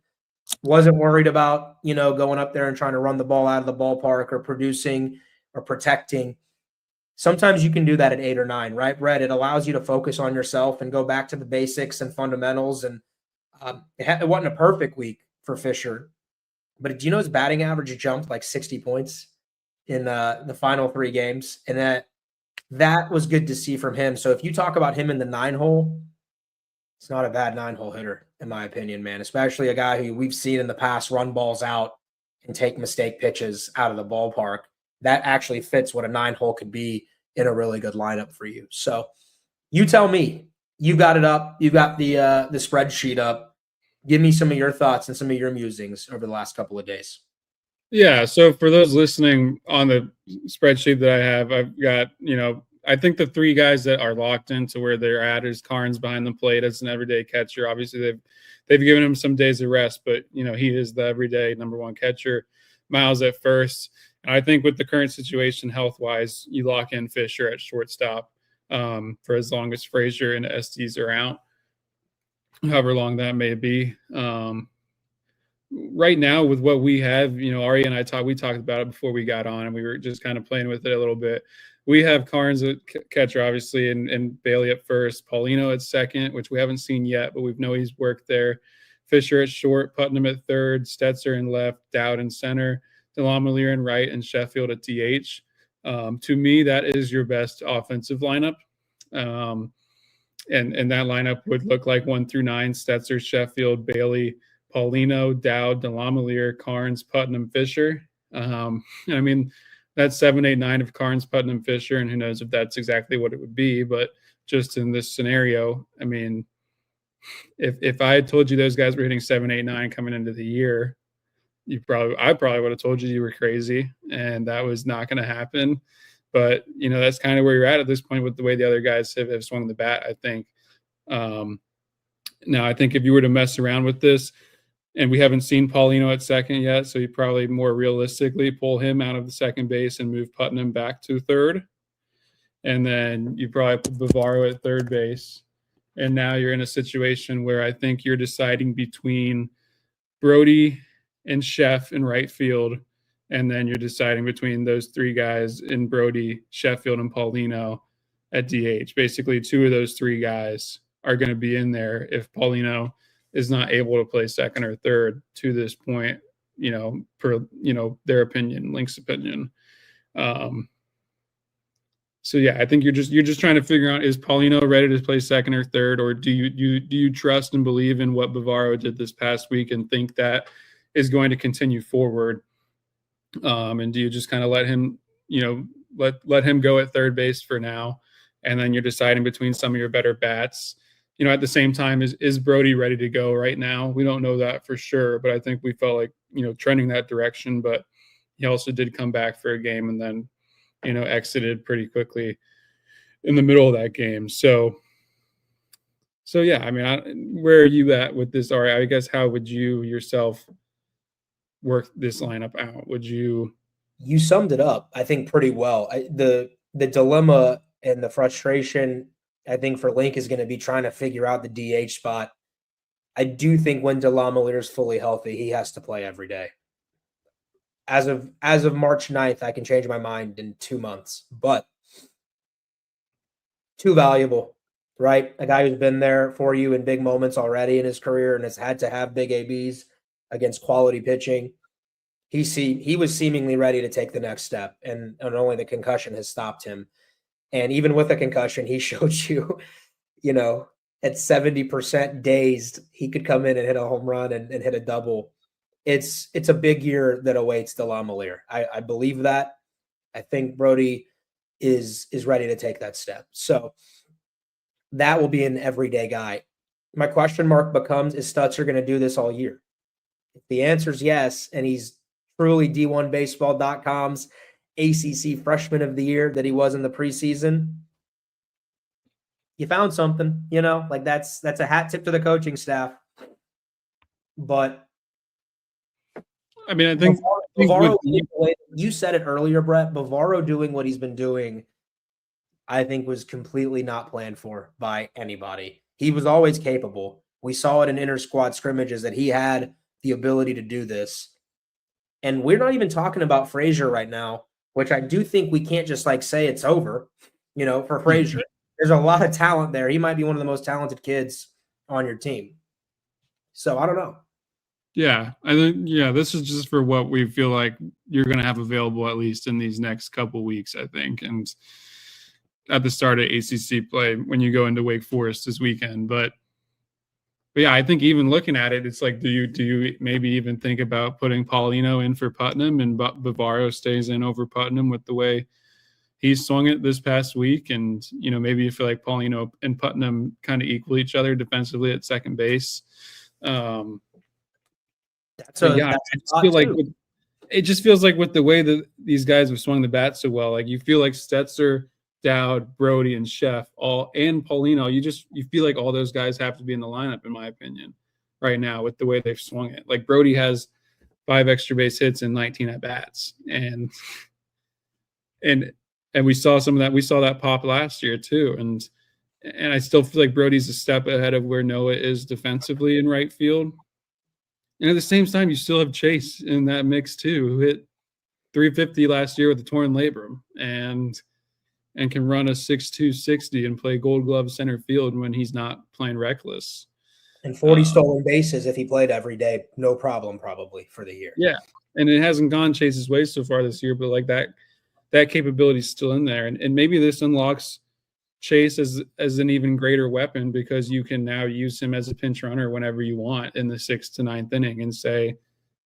Wasn't worried about, going up there and trying to run the ball out of the ballpark or producing or protecting. Sometimes you can do that at 8 or 9, right, Brett? It allows you to focus on yourself and go back to the basics and fundamentals. And it wasn't a perfect week for Fisher. But do you know his batting average jumped like 60 points in the final 3 games? And that was good to see from him. So if you talk about him in the 9 hole, it's not a bad 9 hole hitter, in my opinion, man, especially a guy who we've seen in the past run balls out and take mistake pitches out of the ballpark. That actually fits what a 9 hole could be in a really good lineup for you. So you tell me, you got it up. You got the spreadsheet up. Give me some of your thoughts and some of your musings over the last couple of days. Yeah, so for those listening on the spreadsheet that I have, I've got, I think the three guys that are locked into where they're at is Carnes behind the plate as an everyday catcher. Obviously, they've given him some days of rest, but he is the everyday number one catcher. Miles at first. And I think with the current situation health wise, you lock in Fisher at shortstop for as long as Frazier and Estes are out, however long that may be. Right now with what we have, Ariya and we talked about it before we got on, and we were just kind of playing with it a little bit. We have Carnes at catcher, obviously, and Bailey at first, Paulino at second, which we haven't seen yet, but we know he's worked there. Fisher at short, Putnam at third, Stetzer in left, Dowd in center, Delamolier in right, and Sheffield at DH. To me, that is your best offensive lineup. And that lineup would look like 1 through 9, Stetzer, Sheffield, Bailey, Paulino, Dowd, Delamolier, Carnes, Putnam, Fisher. I mean, that's 7, 8, 9 of Carnes, Putnam, Fisher, and who knows if that's exactly what it would be. But just in this scenario, I mean, if I had told you those guys were hitting 7, 8, 9 coming into the year, I probably would have told you were crazy, and that was not going to happen. But that's kind of where you're at this point with the way the other guys have swung the bat, I think. Now, I think if you were to mess around with this, and we haven't seen Paulino at second yet, so you probably more realistically pull him out of the second base and move Putnam back to third. And then you probably put Bavaro at third base. And now you're in a situation where I think you're deciding between Brody and Sheff in right field. And then you're deciding between those three guys in Brody, Sheffield, and Paulino at DH. Basically, 2 of those 3 guys are going to be in there if Paulino is not able to play second or third to this point, per their opinion, Link's opinion. So yeah, I think you're just trying to figure out, is Paulino ready to play second or third, or do you trust and believe in what Bavaro did this past week and think that is going to continue forward? And do you just kind of let him, let him go at third base for now, and then you're deciding between some of your better bats? At the same time, is Brody ready to go right now? We don't know that for sure, but I think we felt like, trending that direction. But he also did come back for a game and then, exited pretty quickly in the middle of that game. So yeah, I mean, where are you at with this? All right, I guess, how would you yourself work this lineup out? Would you? You summed it up, I think, pretty well. The dilemma and the frustration, I think, for Link is going to be trying to figure out the DH spot. I do think when Delamolier is fully healthy, he has to play every day. As of March 9th, I can change my mind in 2 months, but too valuable, right? A guy who's been there for you in big moments already in his career and has had to have big ABs against quality pitching. He was seemingly ready to take the next step, and only the concussion has stopped him. And even with a concussion, he showed you, at 70% dazed, he could come in and hit a home run and hit a double. It's a big year that awaits Delamolier. I believe that. I think Brody is ready to take that step. So that will be an everyday guy. My question mark becomes, is Stetzer going to do this all year? If the answer is yes, and he's truly D1Baseball.com's ACC Freshman of the Year that he was in the preseason, you found something, that's a hat tip to the coaching staff. But I mean, I think Bavaro, you said it earlier, Brett, Bavaro doing what he's been doing, I think, was completely not planned for by anybody. He was always capable. We saw it in inter-squad scrimmages that he had the ability to do this. And we're not even talking about Frazier right now, which I do think we can't just say it's over, for Frazier. There's a lot of talent there. He might be one of the most talented kids on your team. So I don't know. Yeah, I think, this is just for what we feel like you're going to have available, at least in these next couple weeks, I think. And at the start of ACC play, when you go into Wake Forest this weekend. But yeah, I think even looking at it, it's like, do you maybe even think about putting Paulino in for Putnam and Bavaro stays in over Putnam with the way he's swung it this past week? And, maybe you feel like Paulino and Putnam kind of equal each other defensively at second base. I feel like it just feels like with the way that these guys have swung the bat so well, like you feel like Stetzer, Dowd, Brody, and Chef and Paulino, you feel like all those guys have to be in the lineup, in my opinion, right now with the way they've swung it. Like Brody has 5 extra base hits and 19 at bats, and we saw some of that. We saw that pop last year too, and I still feel like Brody's a step ahead of where Noah is defensively in right field. And at the same time, you still have Chase in that mix too, who hit 350 last year with a torn labrum and can run a 6.2 60 and play Gold Glove center field when he's not playing reckless. And 40 stolen bases if he played every day, no problem probably for the year. Yeah, and it hasn't gone Chase's way so far this year, but like that capability is still in there, and maybe this unlocks Chase as an even greater weapon because you can now use him as a pinch runner whenever you want in the 6th to 9th inning and say,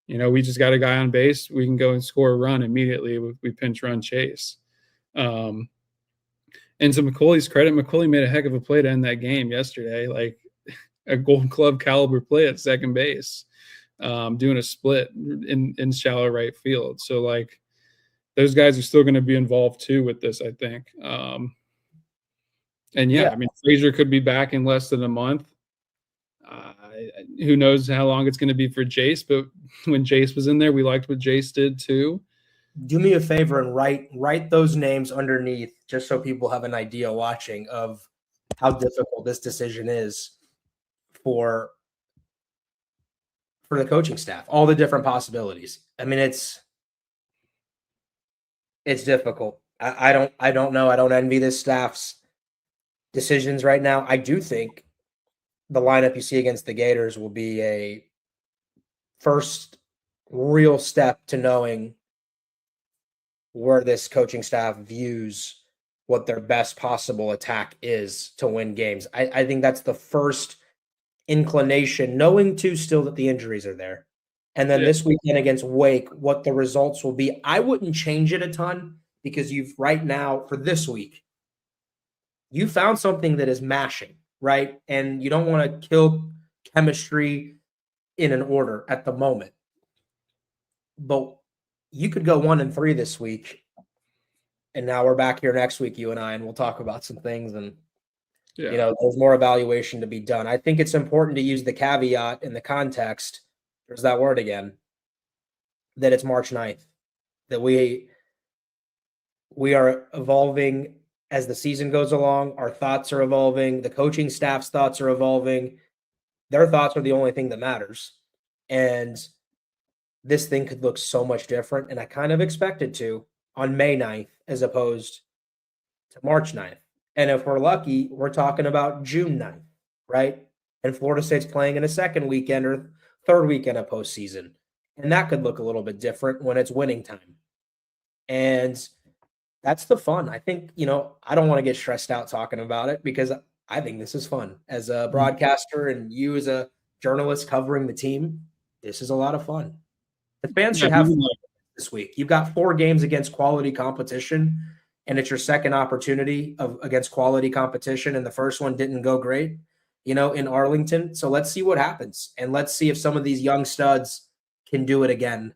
we just got a guy on base, we can go and score a run immediately. We pinch run Chase. And to McCauley's credit, McCauley made a heck of a play to end that game yesterday, like a Gold Glove caliber play at second base, doing a split in shallow right field. So like those guys are still going to be involved too with this, I think. And I mean, Frazier could be back in less than a month. Who knows how long it's going to be for Jace, but when Jace was in there, we liked what Jace did too. Do me a favor and write those names underneath just so people have an idea watching of how difficult this decision is for the coaching staff, all the different possibilities. I mean, it's difficult. I don't know. I don't envy this staff's decisions right now. I do think the lineup you see against the Gators will be a first real step to knowing where this coaching staff views what their best possible attack is to win games. I think that's the first inclination, knowing too still that the injuries are there. And then this weekend against Wake, what the results will be. I wouldn't change it a ton because you've right now for this week, you found something that is mashing, right? And you don't want to kill chemistry in an order at the moment. But you could go 1-3 this week. And now we're back here next week, you and I, and we'll talk about some things. And, there's more evaluation to be done. I think it's important to use the caveat in the context. There's that word again, that it's March 9th, that we are evolving as the season goes along. Our thoughts are evolving. The coaching staff's thoughts are evolving. Their thoughts are the only thing that matters. And this thing could look so much different. And I kind of expect it to on May 9th as opposed to March 9th. And if we're lucky, we're talking about June 9th, right? And Florida State's playing in a second weekend or third weekend of postseason. And that could look a little bit different when it's winning time. And that's the fun. I think, I don't want to get stressed out talking about it because I think this is fun. As a broadcaster and you as a journalist covering the team, this is a lot of fun. The fans should have fun this week. You've got 4 games against quality competition, and it's your second opportunity against quality competition, and the first one didn't go great, in Arlington. So let's see what happens, and let's see if some of these young studs can do it again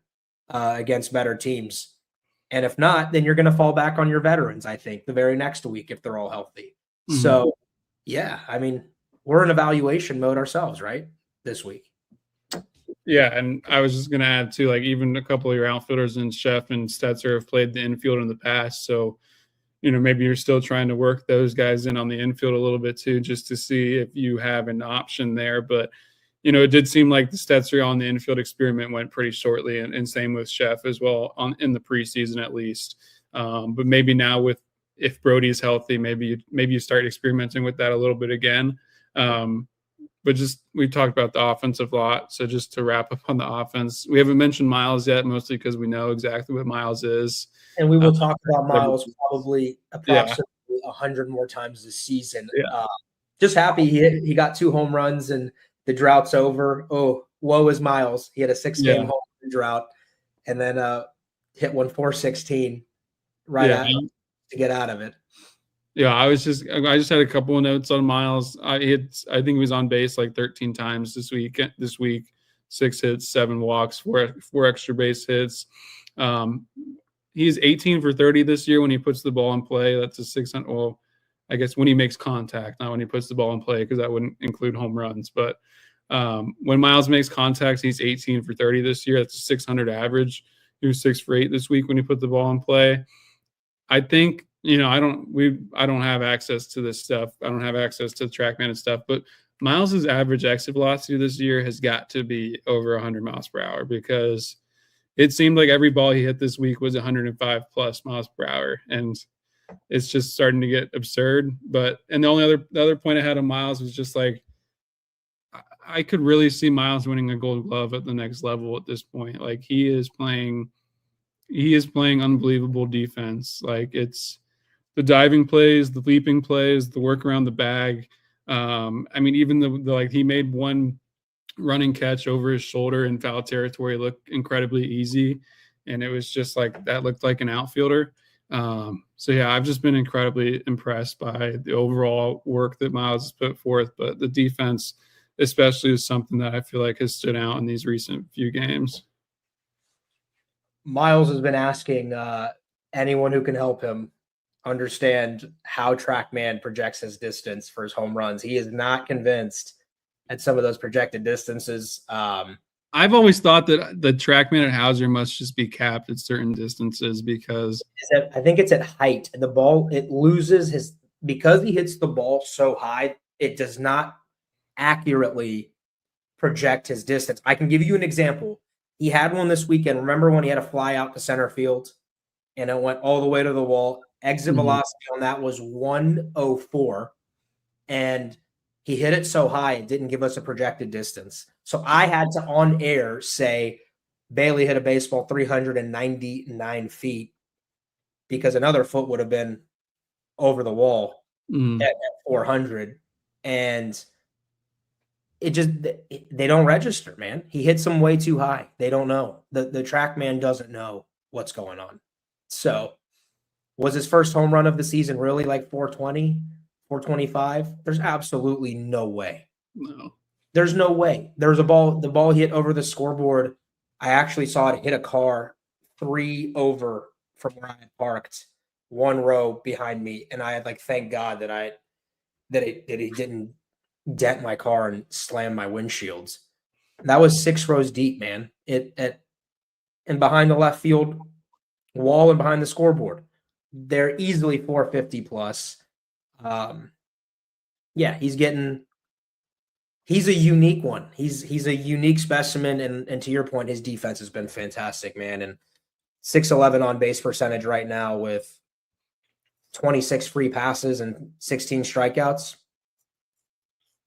against better teams. And if not, then you're going to fall back on your veterans, I think, the very next week if they're all healthy. Mm-hmm. So, I mean, we're in evaluation mode ourselves, right, this week. Yeah, and I was just going to add, too, like even a couple of your outfielders and Chef and Stetzer have played the infield in the past. So, maybe you're still trying to work those guys in on the infield a little bit, too, just to see if you have an option there. But, it did seem like the Stetzer on the infield experiment went pretty shortly, and same with Chef as well in the preseason at least. But maybe now if Brody's healthy, maybe you start experimenting with that a little bit again. But we talked about the offensive lot. So just to wrap up on the offense, we haven't mentioned Miles yet, mostly because we know exactly what Miles is. And we will talk about Miles probably approximately 100 more times this season. Yeah. Just happy he got 2 home runs and the drought's over. Oh, woe is Miles. He had a 6-game home run drought and then hit one 416 to get out of it. Yeah, I just had a couple of notes on Miles. I think he was on base like 13 times this week. 6 hits, 7 walks, 4 extra base hits. He's 18 for 30 this year when he puts the ball in play. That's a 600. Well, I guess when he makes contact, not when he puts the ball in play, because that wouldn't include home runs. But when Miles makes contact, he's 18 for 30 this year. That's a 600 average. He was 6 for 8 this week when he put the ball in play. I think, I don't have access to this stuff. I don't have access to the TrackMan and stuff, but Miles's average exit velocity this year has got to be over 100 miles per hour, because it seemed like every ball he hit this week was 105 plus miles per hour. And it's just starting to get absurd. And the other point I had on Miles was just like, I could really see Miles winning a Gold Glove at the next level at this point. Like, he is playing unbelievable defense. Like, it's the diving plays, the leaping plays, the work around the bag. Even the he made one running catch over his shoulder in foul territory look incredibly easy, and it was just like that looked like an outfielder. I've just been incredibly impressed by the overall work that Miles has put forth, but the defense especially is something that I feel like has stood out in these recent few games. Miles has been asking anyone who can help him understand how TrackMan projects his distance for his home runs. He is not convinced at some of those projected distances. I've always thought that the TrackMan at Hauser must just be capped at certain distances, because I think it's at height. The ball, it loses because he hits the ball so high, it does not accurately project his distance. I can give you an example. He had one this weekend. Remember when he had a fly out to center field and it went all the way to the wall? Exit velocity on that was 104, and he hit it so high it didn't give us a projected distance. So I had to on air say Bailey hit a baseball 399 feet, because another foot would have been over the wall at 400. And they don't register, man. He hits them way too high. They don't know. The TrackMan doesn't know what's going on. So was his first home run of the season really like 420, 425? There's absolutely no way. No. There's no way. There was the ball hit over the scoreboard. I actually saw it hit a car 3 over from where I had parked, 1 row behind me. And I had thank God that he didn't dent my car and slam my windshields. That was 6 rows deep, man. And behind the left field wall and behind the scoreboard. They're easily 450 plus. He's a unique one. He's a unique specimen, and to your point, his defense has been fantastic, man. And 611 on base percentage right now with 26 free passes and 16 strikeouts.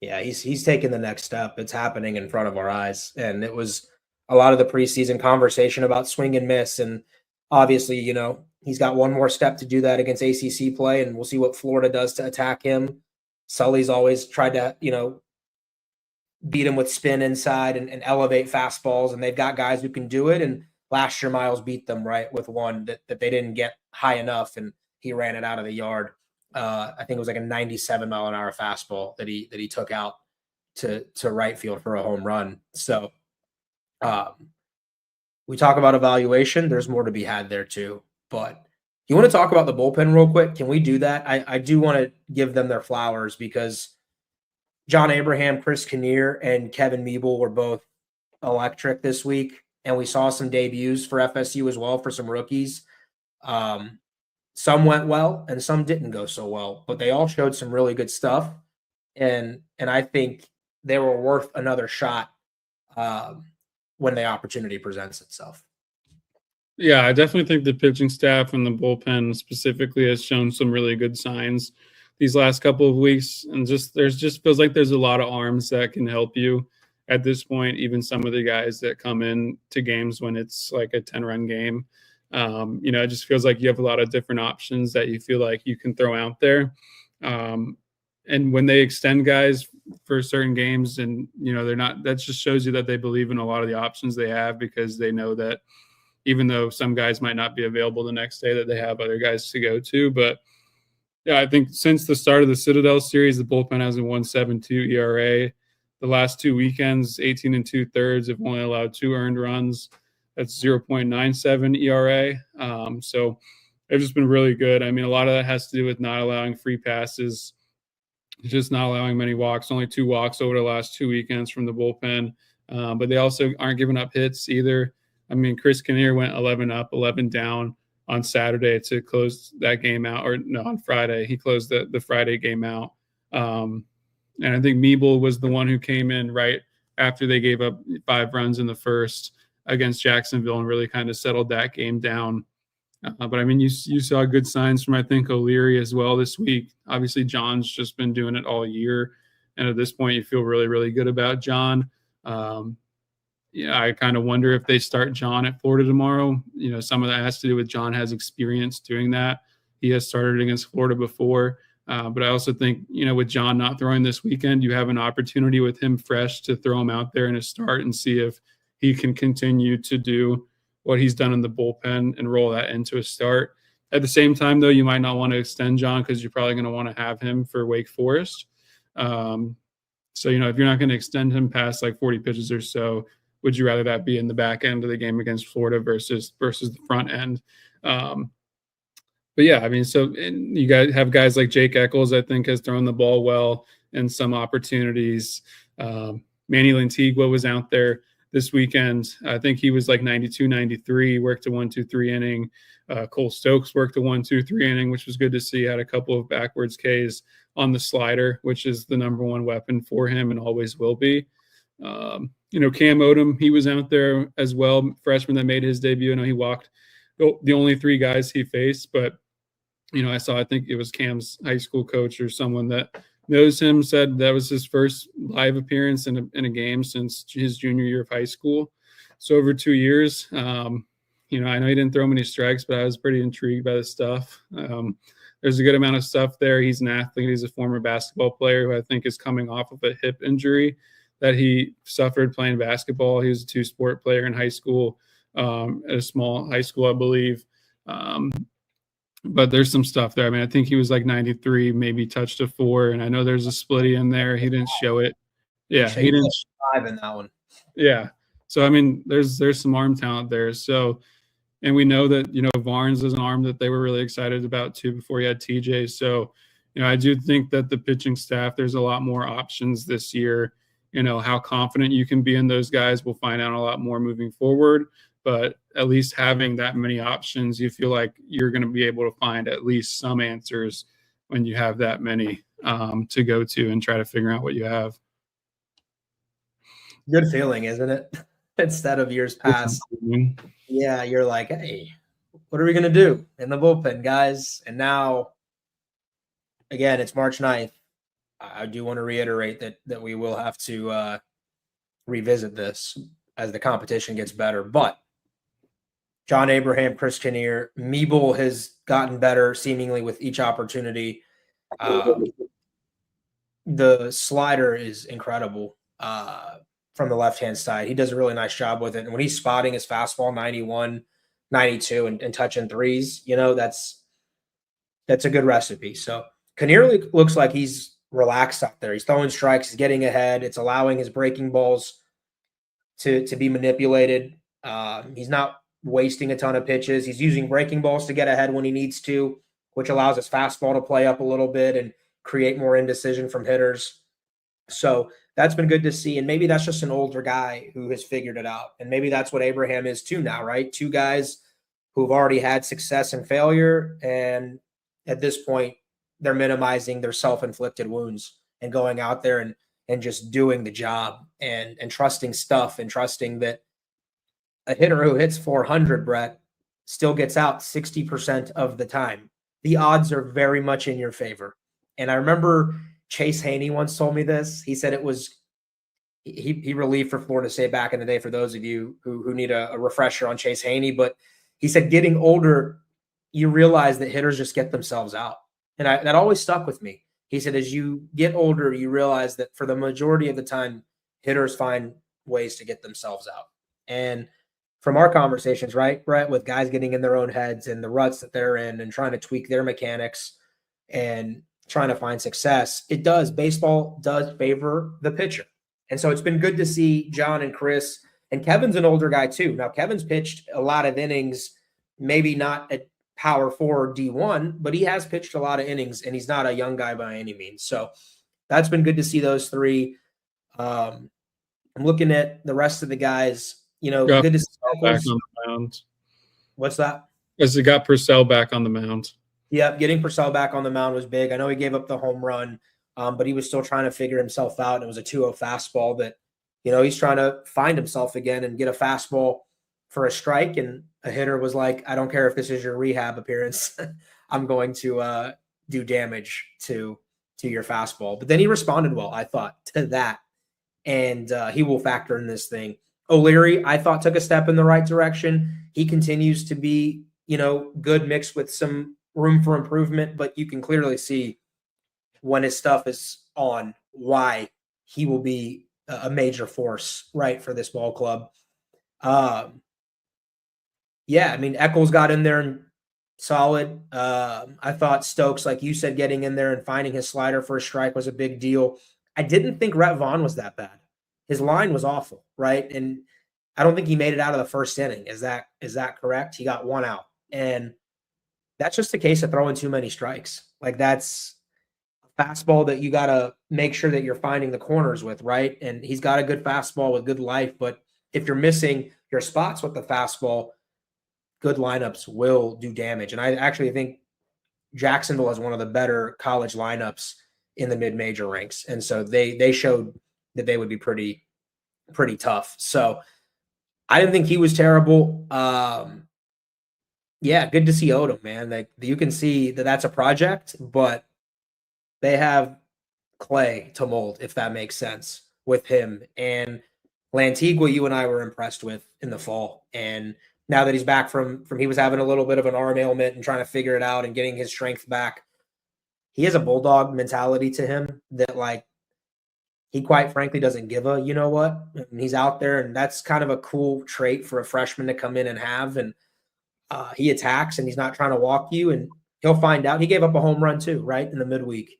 Yeah, he's taking the next step. It's happening in front of our eyes. And it was a lot of the preseason conversation about swing and miss. And obviously, he's got one more step to do that against ACC play, and we'll see what Florida does to attack him. Sully's always tried to, beat him with spin inside and elevate fastballs, and they've got guys who can do it. And last year, Miles beat them with one that they didn't get high enough, and he ran it out of the yard. I think it was like a 97-mile-an-hour fastball that he took out to right field for a home run. So we talk about evaluation. There's more to be had there too. But you want to talk about the bullpen real quick? Can we do that? I do want to give them their flowers, because John Abraham, Chris Kinnear, and Kevin Meeble were both electric this week. And we saw some debuts for FSU as well for some rookies. Some went well and some didn't go so well, but they all showed some really good stuff. And I think they were worth another shot when the opportunity presents itself. Yeah, I definitely think the pitching staff and the bullpen specifically has shown some really good signs these last couple of weeks. And there's feels like there's a lot of arms that can help you at this point, even some of the guys that come in to games when it's like a 10-run game. It just feels like you have a lot of different options that you feel like you can throw out there. And when they extend guys for certain games, and, they're not, that just shows you that they believe in a lot of the options they have, because they know that even though some guys might not be available the next day, that they have other guys to go to. But yeah, I think since the start of the Citadel series, the bullpen has a 1.72 ERA. The last 2 weekends, 18 2/3, have only allowed 2 earned runs. That's 0.97 ERA. So they've just been really good. I mean, a lot of that has to do with not allowing free passes, just not allowing many walks, only 2 walks over the last 2 weekends from the bullpen. But they also aren't giving up hits either. I mean, Chris Kinnear went 11 up, 11 down on Saturday to close that game out, or no, on Friday. He closed the Friday game out. And I think Meeble was the one who came in right after they gave up 5 runs in the first against Jacksonville and really kind of settled that game down. But I mean, you saw good signs from, I think, O'Leary as well this week. Obviously, John's just been doing it all year. And at this point, you feel really, really good about John. I kind of wonder if they start John at Florida tomorrow. Some of that has to do with John has experience doing that. He has started against Florida before. But I also think, with John not throwing this weekend, you have an opportunity with him fresh to throw him out there in a start and see if he can continue to do what he's done in the bullpen and roll that into a start. At the same time, though, you might not want to extend John because you're probably going to want to have him for Wake Forest. So, if you're not going to extend him past like 40 pitches or so, would you rather that be in the back end of the game against Florida versus the front end? But yeah, I mean, so you guys have guys like Jake Eccles, I think, has thrown the ball well in some opportunities. Manny Lantigua was out there this weekend. I think he was like 92, 93, worked a 1-2-3 inning. Cole Stokes worked a 1-2-3 inning, which was good to see. Had a couple of backwards Ks on the slider, which is the number one weapon for him and always will be. Cam Odom, he was out there as well, freshman that made his debut. I know he walked the only 3 guys he faced, but I think it was Cam's high school coach or someone that knows him said that was his first live appearance in a game since his junior year of high school. So over 2 years, I know he didn't throw many strikes, but I was pretty intrigued by the stuff. There's a good amount of stuff there. He's an athlete. He's a former basketball player who I think is coming off of a hip injury that he suffered playing basketball. He was a 2-sport player in high school, at a small high school, I believe. But there's some stuff there. I mean, I think he was like 93, maybe touched a 4, and I know there's a splitty in there. He didn't show it. Yeah, he didn't. 5 in that one. Yeah. So I mean, there's some arm talent there. So, and we know that Varnes is an arm that they were really excited about too before he had TJ. So, I do think that the pitching staff, there's a lot more options this year. How confident you can be in those guys, we'll find out a lot more moving forward. But at least having that many options, you feel like you're going to be able to find at least some answers when you have that many to go to and try to figure out what you have. Good feeling, isn't it? Instead of years past. Yeah, you're like, hey, what are we going to do in the bullpen, guys? And now, again, it's March 9th. I do want to reiterate that we will have to revisit this as the competition gets better. But John Abraham, Chris Kinnear, Meeble has gotten better seemingly with each opportunity. The slider is incredible from the left-hand side. He does a really nice job with it. And when he's spotting his fastball 91, 92 and touching 3s, that's a good recipe. So Kinnear looks like he's relaxed out there. He's throwing strikes. He's getting ahead. It's allowing his breaking balls to be manipulated. He's not wasting a ton of pitches. He's using breaking balls to get ahead when he needs to, which allows his fastball to play up a little bit and create more indecision from hitters. So that's been good to see. And maybe that's just an older guy who has figured it out. And maybe that's what Abraham is too now, right? 2 guys who've already had success and failure. And at this point, they're minimizing their self-inflicted wounds and going out there and just doing the job and trusting stuff and trusting that a hitter who hits 400, Brett, still gets out 60% of the time. The odds are very much in your favor. And I remember Chase Haney once told me this. He said it was he relieved for Florida State back in the day, for those of you who need a refresher on Chase Haney. But he said getting older, you realize that hitters just get themselves out. And that always stuck with me. He said as you get older, you realize that for the majority of the time, hitters find ways to get themselves out. And from our conversations, right, Brett, with guys getting in their own heads and the ruts that they're in and trying to tweak their mechanics and trying to find success, baseball does favor the pitcher. And so it's been good to see John and Chris And Kevin's an older guy too. Now, Kevin's pitched a lot of innings, maybe not at power 4 D1, but he has pitched a lot of innings, and he's not a young guy by any means. So that's been good to see those three. I'm looking at the rest of the guys. Good to see back on the mound. What's that? As he got Purcell back on the mound. Yeah, getting Purcell back on the mound was big. I know he gave up the home run, but he was still trying to figure himself out. And it was a 2-0 fastball that, he's trying to find himself again and get a fastball for a strike. And a hitter was like, I don't care if this is your rehab appearance. I'm going to do damage to your fastball. But then he responded well, I thought, to that. And he will factor in this thing. O'Leary, I thought, took a step in the right direction. He continues to be, good mixed with some room for improvement, but you can clearly see when his stuff is on why he will be a major force, right, for this ball club. Eccles got in there and solid. I thought Stokes, like you said, getting in there and finding his slider for a strike was a big deal. I didn't think Rhett Vaughn was that bad. His line was awful, right? And I don't think he made it out of the first inning. Is that correct? He got one out. And that's just a case of throwing too many strikes. Like, that's a fastball that you got to make sure that you're finding the corners with, right? And he's got a good fastball with good life, but if you're missing your spots with the fastball, good lineups will do damage. And I actually think Jacksonville has one of the better college lineups in the mid-major ranks. And so they showed that they would be pretty tough. So I didn't think he was terrible. Good to see Odom, man. Like, you can see that that's a project, but they have clay to mold, if that makes sense, with him. And Lantigua, you and I were impressed with in the fall. And now that he's back from he was having a little bit of an arm ailment and trying to figure it out and getting his strength back, he has a bulldog mentality to him that, like, he quite frankly doesn't give a, you know what? And he's out there, and that's kind of a cool trait for a freshman to come in and have. And he attacks, and he's not trying to walk you, and he'll find out. He gave up a home run too, right, in the midweek.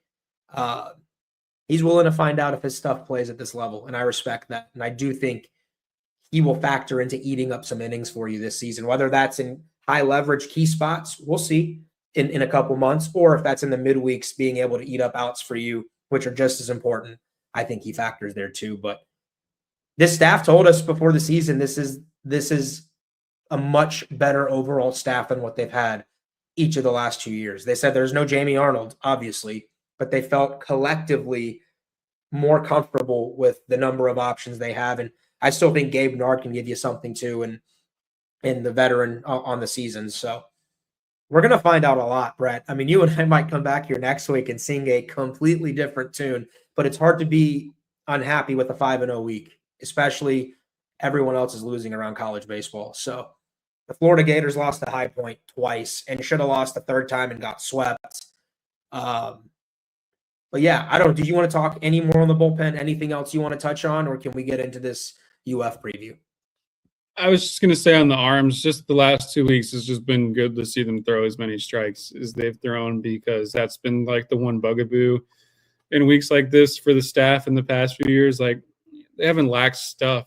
He's willing to find out if his stuff plays at this level, and I respect that. And I do think he will factor into eating up some innings for you this season, whether that's in high leverage key spots, we'll see in a couple months, or if that's in the midweeks, being able to eat up outs for you, which are just as important. I think he factors there too. But this staff told us before the season, this is a much better overall staff than what they've had each of the last 2 years. They said there's no Jamie Arnold, obviously, but they felt collectively more comfortable with the number of options they have. And I still think Gabe Nard can give you something too, and the veteran on the season. So we're going to find out a lot, Brett. I mean, you and I might come back here next week and sing a completely different tune, but it's hard to be unhappy with a 5-0 week, especially everyone else is losing around college baseball. So the Florida Gators lost the High Point twice and should have lost the third time and got swept. But yeah, I don't know. Did you want to talk any more on the bullpen? Anything else you want to touch on, or can we get into this UF preview? I was just going to say on the arms, just the last 2 weeks has just been good to see them throw as many strikes as they've thrown, because that's been like the one bugaboo in weeks like this for the staff in the past few years. Like, they haven't lacked stuff,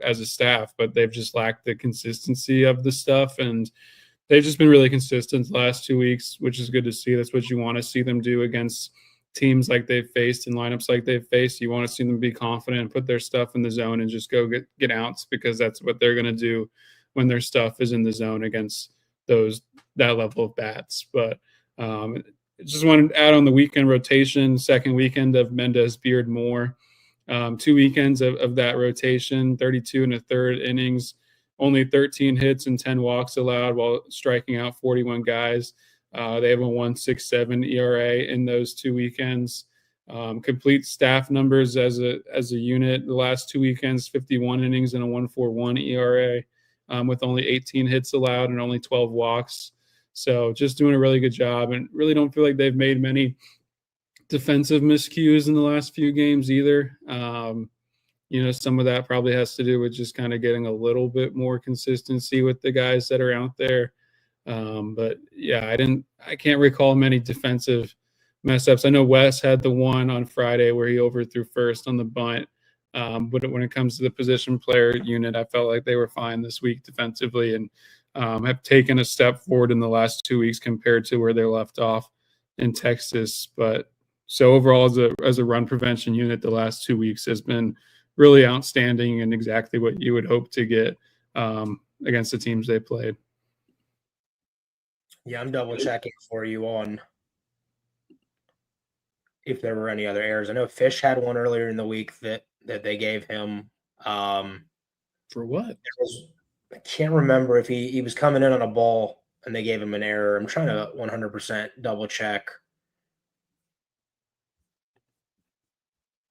as a staff, but they've just lacked the consistency of the stuff. And they've just been really consistent the last 2 weeks, which is good to see. That's what you want to see them do against teams like they've faced and lineups like they've faced. You want to see them be confident and put their stuff in the zone and just go get outs, because that's what they're going to do when their stuff is in the zone against that level of bats. But just wanted to add on the weekend rotation, second weekend of Mendez, Beard, Moore. 2 weekends of that rotation, 32 and a third innings, only 13 hits and 10 walks allowed while striking out 41 guys. They have a 1.67 ERA in those 2 weekends. Complete staff numbers as a unit, the last 2 weekends, 51 innings and a 1.41 ERA, with only 18 hits allowed and only 12 walks. So just doing a really good job, and really don't feel like they've made many defensive miscues in the last few games either. Some of that probably has to do with just kind of getting a little bit more consistency with the guys that are out there. But yeah, I can't recall many defensive mess ups. I know Wes had the one on Friday where he overthrew first on the bunt. But when it comes to the position player unit, I felt like they were fine this week defensively and have taken a step forward in the last 2 weeks compared to where they left off in Texas. But so overall, as a run prevention unit, the last 2 weeks has been really outstanding and exactly what you would hope to get against the teams they played. Yeah, I'm double checking for you on if there were any other errors. I know Fish had one earlier in the week that they gave him. For what? I can't remember if he was coming in on a ball and they gave him an error. I'm trying to 100% double check.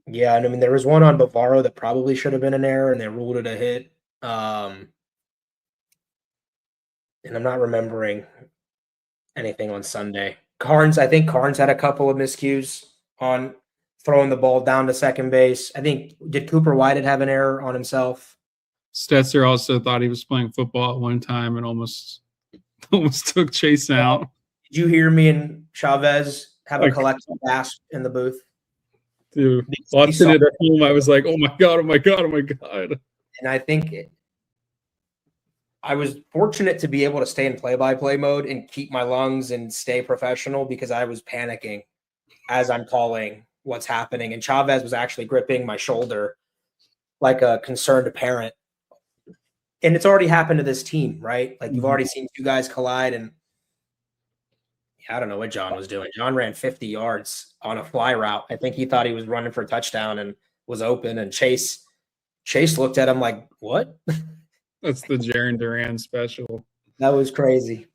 Yeah, and I mean there was one on Bavaro that probably should have been an error, and they ruled it a hit. And I'm not remembering anything on Sunday. I think Carnes had a couple of miscues on throwing the ball down to second base. I think did Cooper Whitehead have an error on himself? Stetzer also thought he was playing football at one time and almost took Chase out. Did you hear me and Chavez have a collective gasp in the booth? Dude, watching it at home, I was like, oh my God, oh my God, oh my God. And I think I was fortunate to be able to stay in play-by-play mode and keep my lungs and stay professional because I was panicking as I'm calling what's happening. And Chavez was actually gripping my shoulder like a concerned parent. And it's already happened to this team, right? Like you've already seen two guys collide, and I don't know what John was doing. John ran 50 yards on a fly route. I think he thought he was running for a touchdown and was open. And Chase looked at him like, what? That's the Jaron Duran special. That was crazy.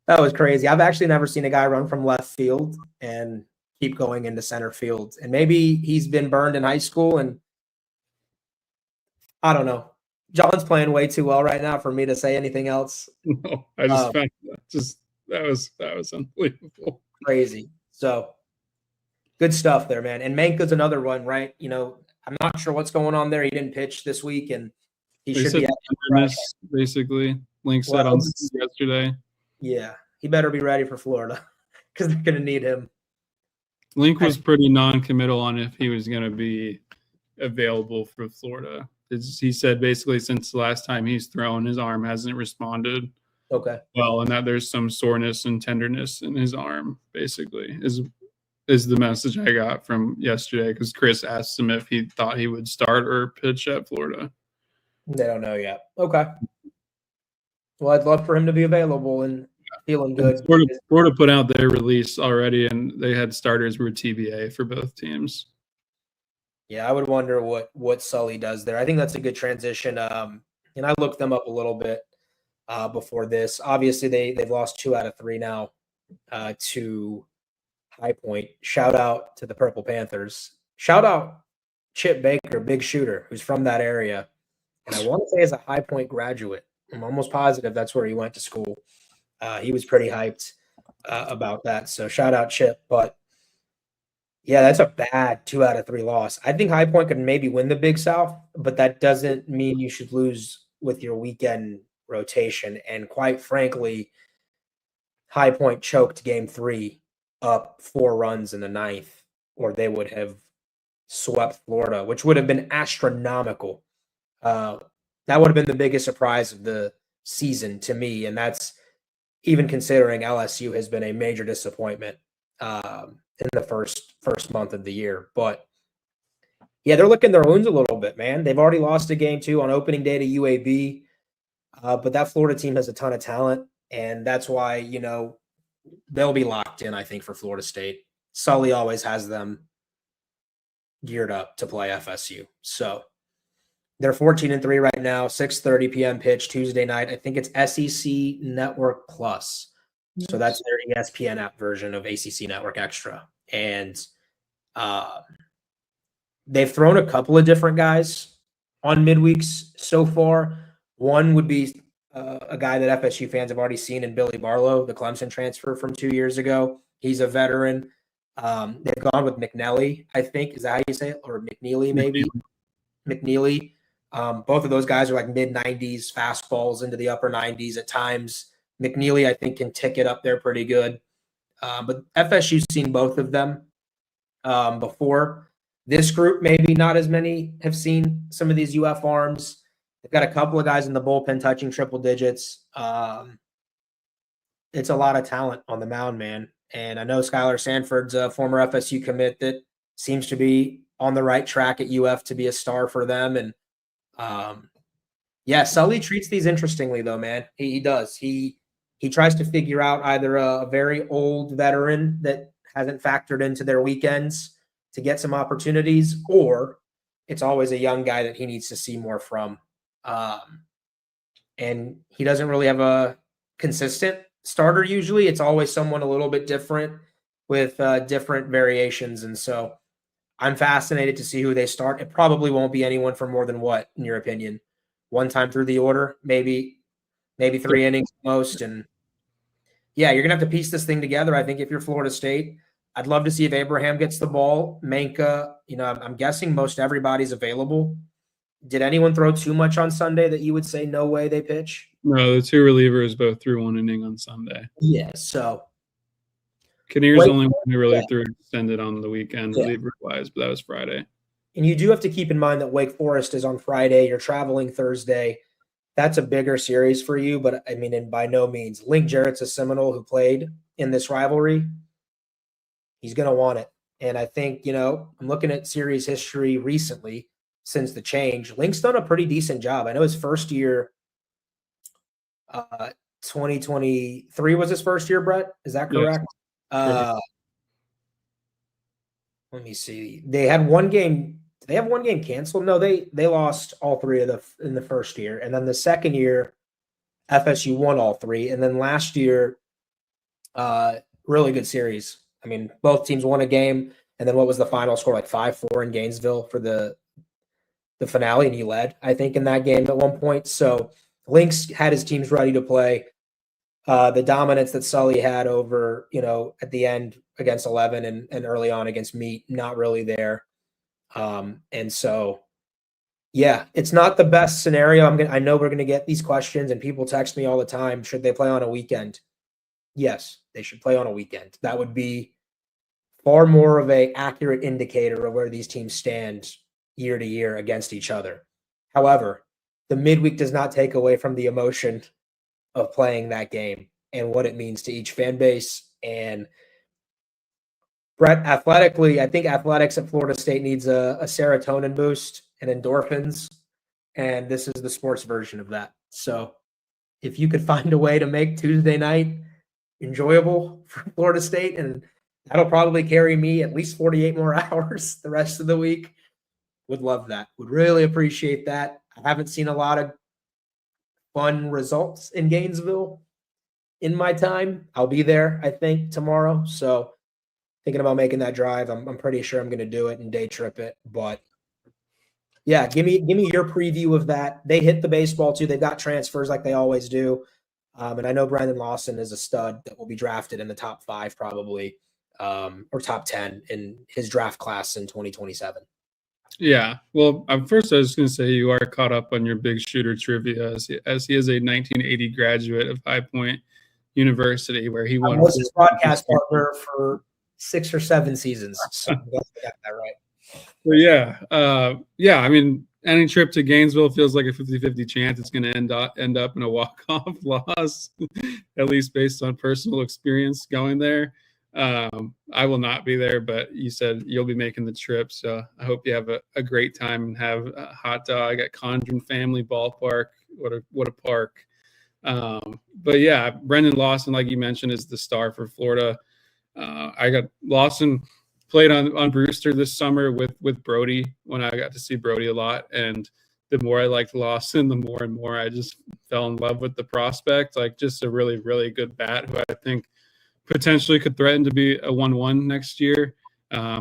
I've actually never seen a guy run from left field and keep going into center field. And maybe he's been burned in high school, and I don't know. John's playing way too well right now for me to say anything else. No, I just found that was unbelievable. Crazy. So good stuff there, man. And Manka's another one, right? You know, I'm not sure what's going on there. He didn't pitch this week, and he should be basically. Link said on yesterday. Yeah, he better be ready for Florida because they're going to need him. Link was pretty non-committal on if he was going to be available for Florida. He said basically since the last time he's thrown, his arm hasn't responded. Okay. Well, and that there's some soreness and tenderness in his arm, basically, is the message I got from yesterday because Chris asked him if he thought he would start or pitch at Florida. They don't know yet. Okay. Well, I'd love for him to be available and feeling good. Florida put out their release already, and they had starters were TBA for both teams. Yeah, I would wonder what Sully does there. I think that's a good transition. And I looked them up a little bit before this. Obviously, they've lost 2 out of 3 now to High Point. Shout out to the Purple Panthers. Shout out Chip Baker, big shooter, who's from that area. And I want to say is a High Point graduate. I'm almost positive that's where he went to school. He was pretty hyped about that. So shout out Chip. But yeah, that's a bad 2 out of 3 loss. I think High Point could maybe win the Big South, but that doesn't mean you should lose with your weekend rotation. And quite frankly, High Point choked game 3 up 4 runs in the 9th, or they would have swept Florida, which would have been astronomical. That would have been the biggest surprise of the season to me, and that's even considering LSU has been a major disappointment in the first month of the year. But yeah, they're licking their wounds a little bit, man. They've already lost a game too on opening day to UAB, but that Florida team has a ton of talent, and that's why they'll be locked in. I think for Florida State, Sully always has them geared up to play FSU. So they're 14-3 right now. 6:30 p.m. pitch Tuesday night. I think it's SEC Network Plus. So that's their ESPN app version of ACC Network Extra. And they've thrown a couple of different guys on midweeks so far. One would be a guy that FSU fans have already seen in Billy Barlow, the Clemson transfer from 2 years ago. He's a veteran. They've gone with McNeely, I think. Is that how you say it? Or McNeely, maybe? McNeely. Both of those guys are like mid-90s fastballs into the upper 90s at times. McNeely, I think, can tick it up there pretty good. But FSU's seen both of them before. This group, maybe not as many have seen some of these UF arms. They've got a couple of guys in the bullpen touching triple digits. It's a lot of talent on the mound, man. And I know Skylar Sanford's a former FSU commit that seems to be on the right track at UF to be a star for them. And yeah, Sully treats these interestingly, though, man. He does. He tries to figure out either a very old veteran that hasn't factored into their weekends to get some opportunities, or it's always a young guy that he needs to see more from. And he doesn't really have a consistent starter usually. It's always someone a little bit different with different variations. And so I'm fascinated to see who they start. It probably won't be anyone for more than what, in your opinion? One time through the order, maybe 3 innings most. And yeah, you're going to have to piece this thing together. I think if you're Florida State, I'd love to see if Abraham gets the ball. Manka, I'm guessing most everybody's available. Did anyone throw too much on Sunday that you would say no way they pitch? No, the two relievers both threw 1 inning on Sunday. Yeah, so Kinnear's only one who really threw extended on the weekend, reliever-wise, but that was Friday. And you do have to keep in mind that Wake Forest is on Friday. You're traveling Thursday. That's a bigger series for you, but I mean, and by no means. Link Jarrett's a Seminole who played in this rivalry. He's going to want it. And I think, I'm looking at series history recently since the change. Link's done a pretty decent job. I know his first year, 2023 was his first year, Brett. Is that correct? Yes. Let me see. They had one game. Did they have one game canceled? No, they lost all three in the first year. And then the second year, FSU won all three. And then last year, really good series. I mean, both teams won a game. And then what was the final score? Like 5-4 in Gainesville for the finale. And he led, I think, in that game at one point. So Lynx had his teams ready to play. The dominance that Sully had over, at the end against 11 and early on against Meat, not really there. And so, yeah, it's not the best scenario. I know we're going to get these questions and people text me all the time. Should they play on a weekend? Yes, they should play on a weekend. That would be far more of an accurate indicator of where these teams stand year to year against each other. However, the midweek does not take away from the emotion of playing that game and what it means to each fan base. And Brett, athletically, I think athletics at Florida State needs a serotonin boost and endorphins, and this is the sports version of that. So if you could find a way to make Tuesday night enjoyable for Florida State, and that'll probably carry me at least 48 more hours the rest of the week, would love that. Would really appreciate that. I haven't seen a lot of fun results in Gainesville in my time. I'll be there, I think, tomorrow. So thinking about making that drive. I'm pretty sure I'm going to do it and day trip it. But yeah, give me your preview of that. They hit the baseball too. They've got transfers like they always do. And I know Brandon Lawson is a stud that will be drafted in the top 5 probably, or top 10 in his draft class in 2027. Yeah. Well, first I was going to say you are caught up on your big shooter trivia as he is a 1980 graduate of High Point University, where he won. I was his broadcast partner for 6 or 7 seasons. So I got that right. So yeah. I mean, any trip to Gainesville feels like a 50-50 chance it's going to end up in a walk-off loss, at least based on personal experience going there. I will not be there, but you said you'll be making the trip, so I hope you have a great time and have a hot dog at Condren Family Ballpark. What a park! But yeah, Brendan Lawson, like you mentioned, is the star for Florida. I got Lawson played on Brewster this summer with Brody when I got to see Brody a lot, and the more I liked Lawson, the more and more I just fell in love with the prospect. Like, just a really, really good bat who I think potentially could threaten to be a 1-1 next year.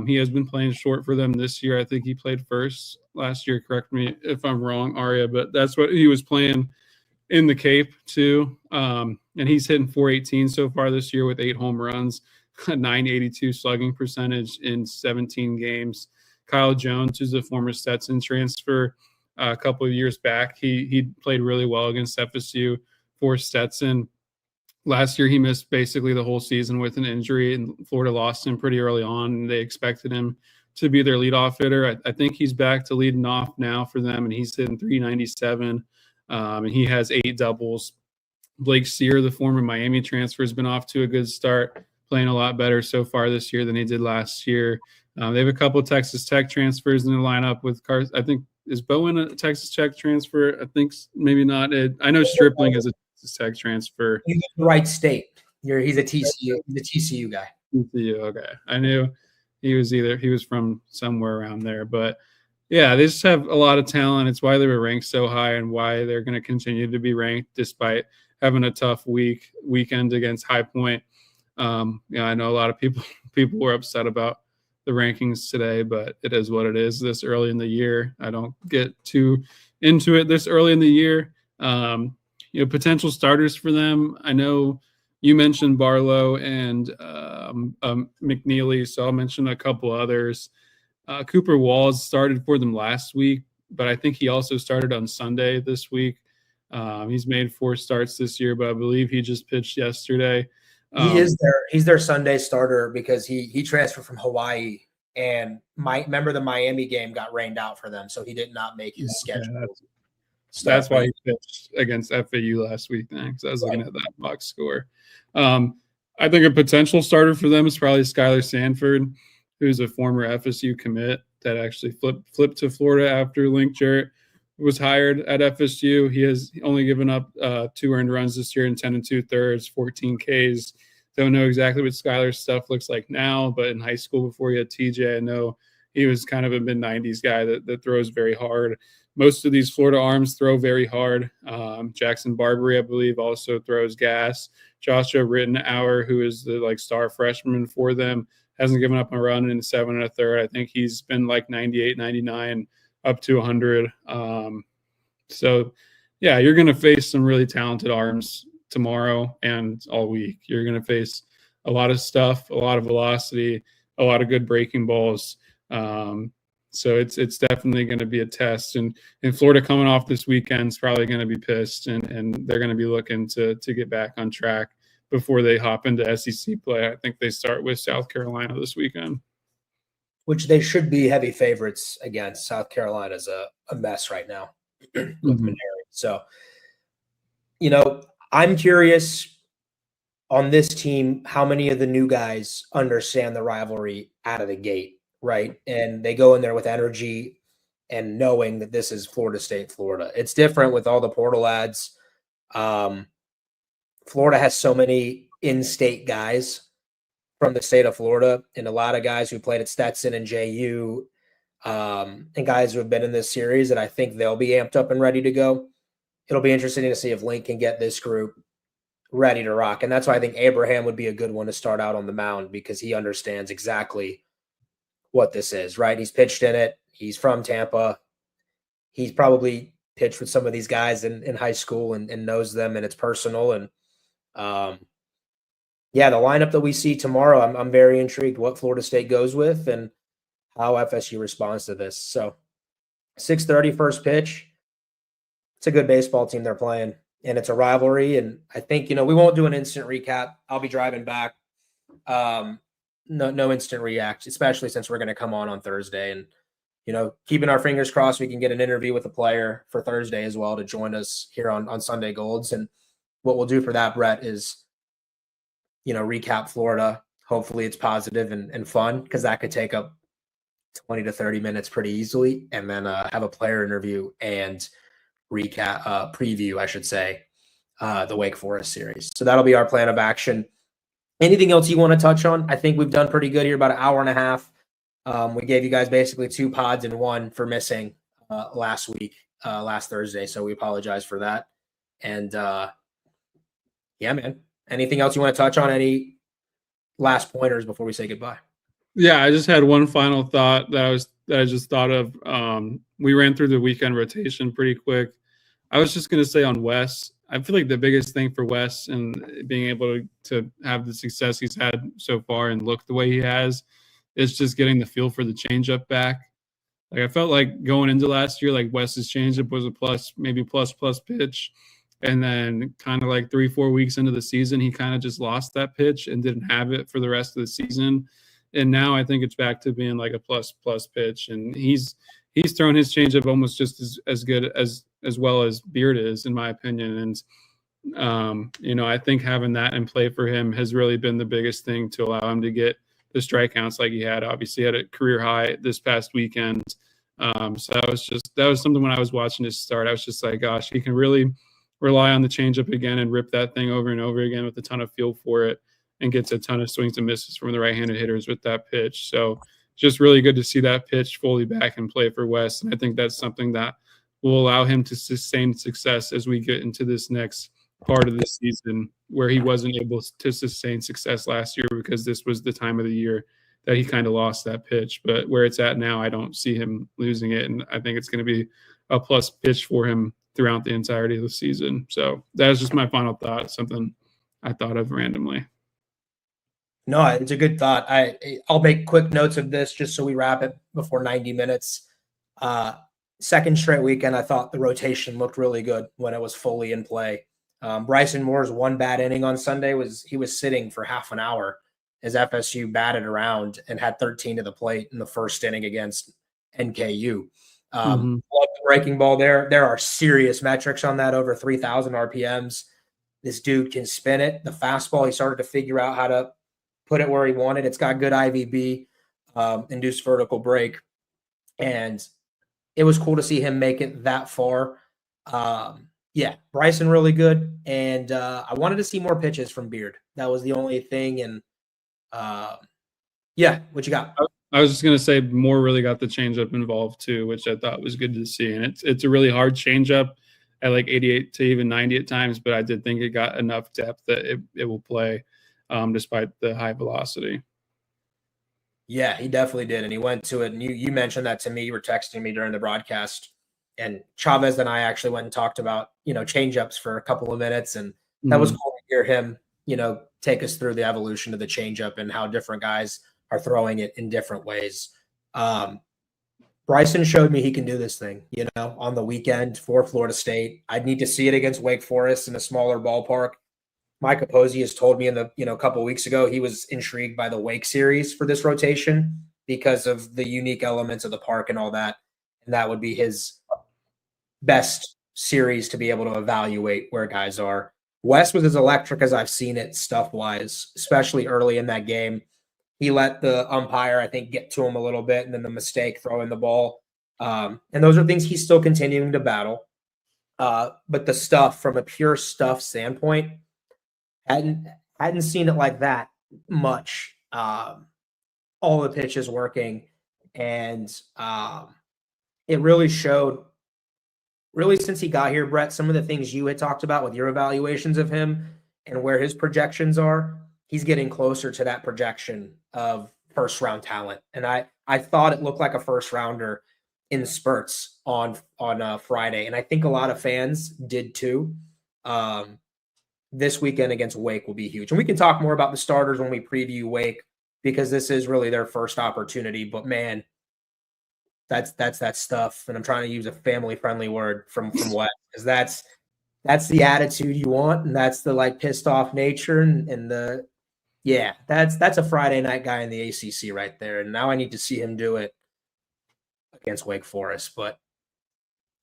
He has been playing short for them this year. I think he played first last year. Correct me if I'm wrong, Ariya, but that's what he was playing in the Cape too. And he's hitting .418 so far this year with 8 home runs, a .982 slugging percentage in 17 games. Kyle Jones, who's a former Stetson transfer a couple of years back, he played really well against FSU for Stetson. Last year, he missed basically the whole season with an injury, and Florida lost him pretty early on. And they expected him to be their leadoff hitter. I think he's back to leading off now for them, and he's hitting 397, and he has 8 doubles. Blake Sear, the former Miami transfer, has been off to a good start, playing a lot better so far this year than he did last year. They have a couple of Texas Tech transfers in the lineup with I think, is Bowen a Texas Tech transfer? I think maybe not. I know Stripling is a Texas Tech transfer. He's in the right state. He's a TCU guy. TCU, okay. I knew he was from somewhere around there. But yeah, they just have a lot of talent. It's why they were ranked so high and why they're going to continue to be ranked despite having a tough weekend against High Point. I know a lot of people were upset about the rankings today, but it is what it is this early in the year. I don't get too into it this early in the year. Potential starters for them. I know you mentioned Barlow and McNeely, so I'll mention a couple others. Cooper Walls started for them last week, but I think he also started on Sunday this week. He's made 4 starts this year, but I believe he just pitched yesterday. He's their Sunday starter because he transferred from Hawaii, and remember the Miami game got rained out for them, so he did not make his schedule. That's why he pitched against FAU last week, because I was looking at that box score. I think a potential starter for them is probably Skylar Sanford, who's a former FSU commit that actually flipped to Florida after Link Jarrett was hired at FSU. He has only given up 2 earned runs this year in 10 2/3, 14 Ks. Don't know exactly what Skylar's stuff looks like now, but in high school before he had TJ, I know he was kind of a mid-90s guy that throws very hard. Most of these Florida arms throw very hard. Jackson Barbary, I believe, also throws gas. Joshua Rittenauer, who is the star freshman for them, hasn't given up a run in 7 1/3. I think he's been 98, 99, up to 100. So, yeah, you're going to face some really talented arms tomorrow and all week. You're going to face a lot of stuff, a lot of velocity, a lot of good breaking balls. So it's definitely going to be a test. And Florida coming off this weekend is probably going to be pissed, and they're going to be looking to get back on track before they hop into SEC play. I think they start with South Carolina this weekend. Which they should be heavy favorites against. South Carolina's a mess right now with Maneri. So, I'm curious on this team how many of the new guys understand the rivalry out of the gate, right? And they go in there with energy and knowing that this is Florida State, Florida. It's different with all the portal ads. Florida has so many in-state guys from the state of Florida, and a lot of guys who played at Stetson and JU, and guys who have been in this series that I think they'll be amped up and ready to go. It'll be interesting to see if Link can get this group ready to rock. And that's why I think Abraham would be a good one to start out on the mound, because he understands exactly what this is, right? He's pitched in it. He's from Tampa. He's probably pitched with some of these guys in high school and knows them, and it's personal. And the lineup that we see tomorrow, I'm very intrigued what Florida State goes with and how FSU responds to this. So 6:30 first pitch. It's a good baseball team they're playing, and it's a rivalry. And I think, we won't do an instant recap. I'll be driving back. No instant react, especially since we're going to come on Thursday. And, keeping our fingers crossed we can get an interview with a player for Thursday as well to join us here on Sunday Golds. And what we'll do for that, Brett, is, recap Florida. Hopefully it's positive and fun, because that could take up 20 to 30 minutes pretty easily. And then have a player interview and preview, I should say, the Wake Forest series. So that'll be our plan of action. Anything else you want to touch on? I think we've done pretty good here, about an hour and a half. We gave you guys basically 2 pods and 1 for missing last Thursday. So we apologize for that. And man, anything else you want to touch on? Any last pointers before we say goodbye? Yeah, I just had one final thought that I just thought of. We ran through the weekend rotation pretty quick. I was just going to say on Wes, I feel like the biggest thing for Wes and being able to have the success he's had so far and look the way he has is just getting the feel for the changeup back. I felt like going into last year, Wes's changeup was a plus pitch. And then kind of 3-4 weeks into the season, he kind of just lost that pitch and didn't have it for the rest of the season. And now I think it's back to being like a plus pitch. And he's thrown his changeup almost just as good as well as Beard is, in my opinion. And I think having that in play for him has really been the biggest thing to allow him to get the strikeouts like he had. Obviously, he had a career high this past weekend. So that was something when I was watching his start. I was just like, gosh, he can really rely on the changeup again and rip that thing over and over again with a ton of feel for it, and gets a ton of swings and misses from the right-handed hitters with that pitch. So just really good to see that pitch fully back in play for Wes. And I think that's something that will allow him to sustain success as we get into this next part of the season, where he wasn't able to sustain success last year because this was the time of the year that he kind of lost that pitch. But where it's at now, I don't see him losing it. And I think it's going to be a plus pitch for him throughout the entirety of the season. So that was just my final thought, something I thought of randomly. No, it's a good thought. I'll make quick notes of this just so we wrap it before 90 minutes. Second straight weekend, I thought the rotation looked really good when it was fully in play. Bryson Moore's one bad inning on Sunday was sitting for half an hour as FSU batted around and had 13 to the plate in the first inning against NKU. Love the breaking ball there. There are serious metrics on that, over 3,000 RPMs. This dude can spin it. The fastball, he started to figure out how to put it where he wanted. It's got good IVB, induced vertical break. And it was cool to see him make it that far. Bryson really good. And I wanted to see more pitches from Beard. That was the only thing. And what you got? I was just going to say Moore really got the changeup involved too, which I thought was good to see. And it's a really hard changeup at like 88 to even 90 at times, but I did think it got enough depth that it will play despite the high velocity. Yeah, he definitely did. And he went to it. And you mentioned that to me. You were texting me during the broadcast. And Chavez and I actually went and talked about, changeups for a couple of minutes. And that was cool to hear him, take us through the evolution of the changeup and how different guys are throwing it in different ways. Bryson showed me he can do this thing, on the weekend for Florida State. I'd need to see it against Wake Forest in a smaller ballpark. Mike Capozzi has told me in the, a couple of weeks ago, he was intrigued by the Wake series for this rotation because of the unique elements of the park and all that. And that would be his best series to be able to evaluate where guys are. Wes was as electric as I've seen it stuff-wise, especially early in that game. He let the umpire, I think, get to him a little bit, and then the mistake throwing the ball. And those are things he's still continuing to battle. But the stuff, from a pure stuff standpoint, hadn't seen it like that much. All the pitches working, and it really showed. Really, since he got here, Brett, some of the things you had talked about with your evaluations of him and where his projections are, he's getting closer to that projection of first-round talent. And I thought it looked like a first-rounder in spurts on Friday, and I think a lot of fans did too. This weekend against Wake will be huge. And we can talk more about the starters when we preview Wake, because this is really their first opportunity. But, man, that's that stuff. And I'm trying to use a family-friendly word from West, because that's the attitude you want, and that's the pissed off nature and the that's a Friday night guy in the ACC right there. And now I need to see him do it against Wake Forest. But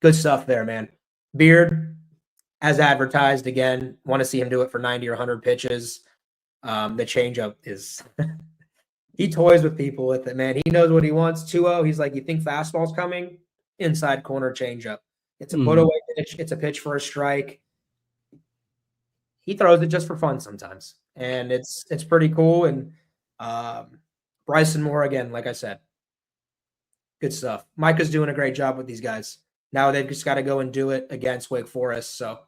good stuff there, man. Beard, as advertised, again, want to see him do it for 90 or 100 pitches. The changeup is he toys with people with it, man. He knows what he wants. 2-0, he's like, you think fastball's coming? Inside corner changeup. It's a put away pitch. It's a pitch for a strike. He throws it just for fun sometimes, and it's pretty cool. And Bryson Moore, again, like I said, good stuff. Micah's doing a great job with these guys. Now they've just got to go and do it against Wake Forest. So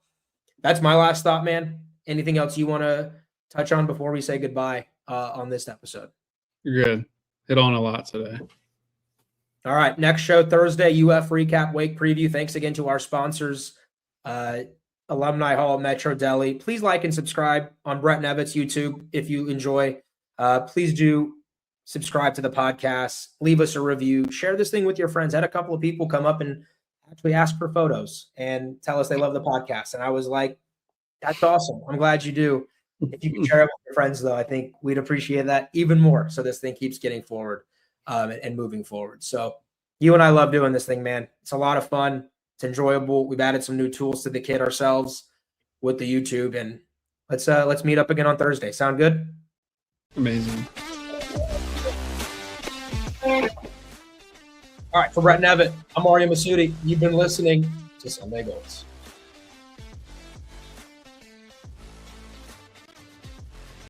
that's my last thought, man. Anything else you want to touch on before we say goodbye on this episode? You're good. Hit on a lot today. All right. Next show, Thursday, UF recap, Wake preview. Thanks again to our sponsors, Alumni Hall, Metro Deli. Please like and subscribe on Brett Nevitt's YouTube if you enjoy. Please do subscribe to the podcast. Leave us a review. Share this thing with your friends. I had a couple of people come up and actually ask for photos and tell us they love the podcast. And I was like, that's awesome. I'm glad you do. If you can share it with your friends, though, I think we'd appreciate that even more. So this thing keeps getting forward and moving forward. So you and I love doing this thing, man. It's a lot of fun. It's enjoyable. We've added some new tools to the kit ourselves with the YouTube, and let's meet up again on Thursday. Sound good? Amazing. All right, for Brett Nevitt, I'm Ariya Masudi. You've been listening to Sunday Golds.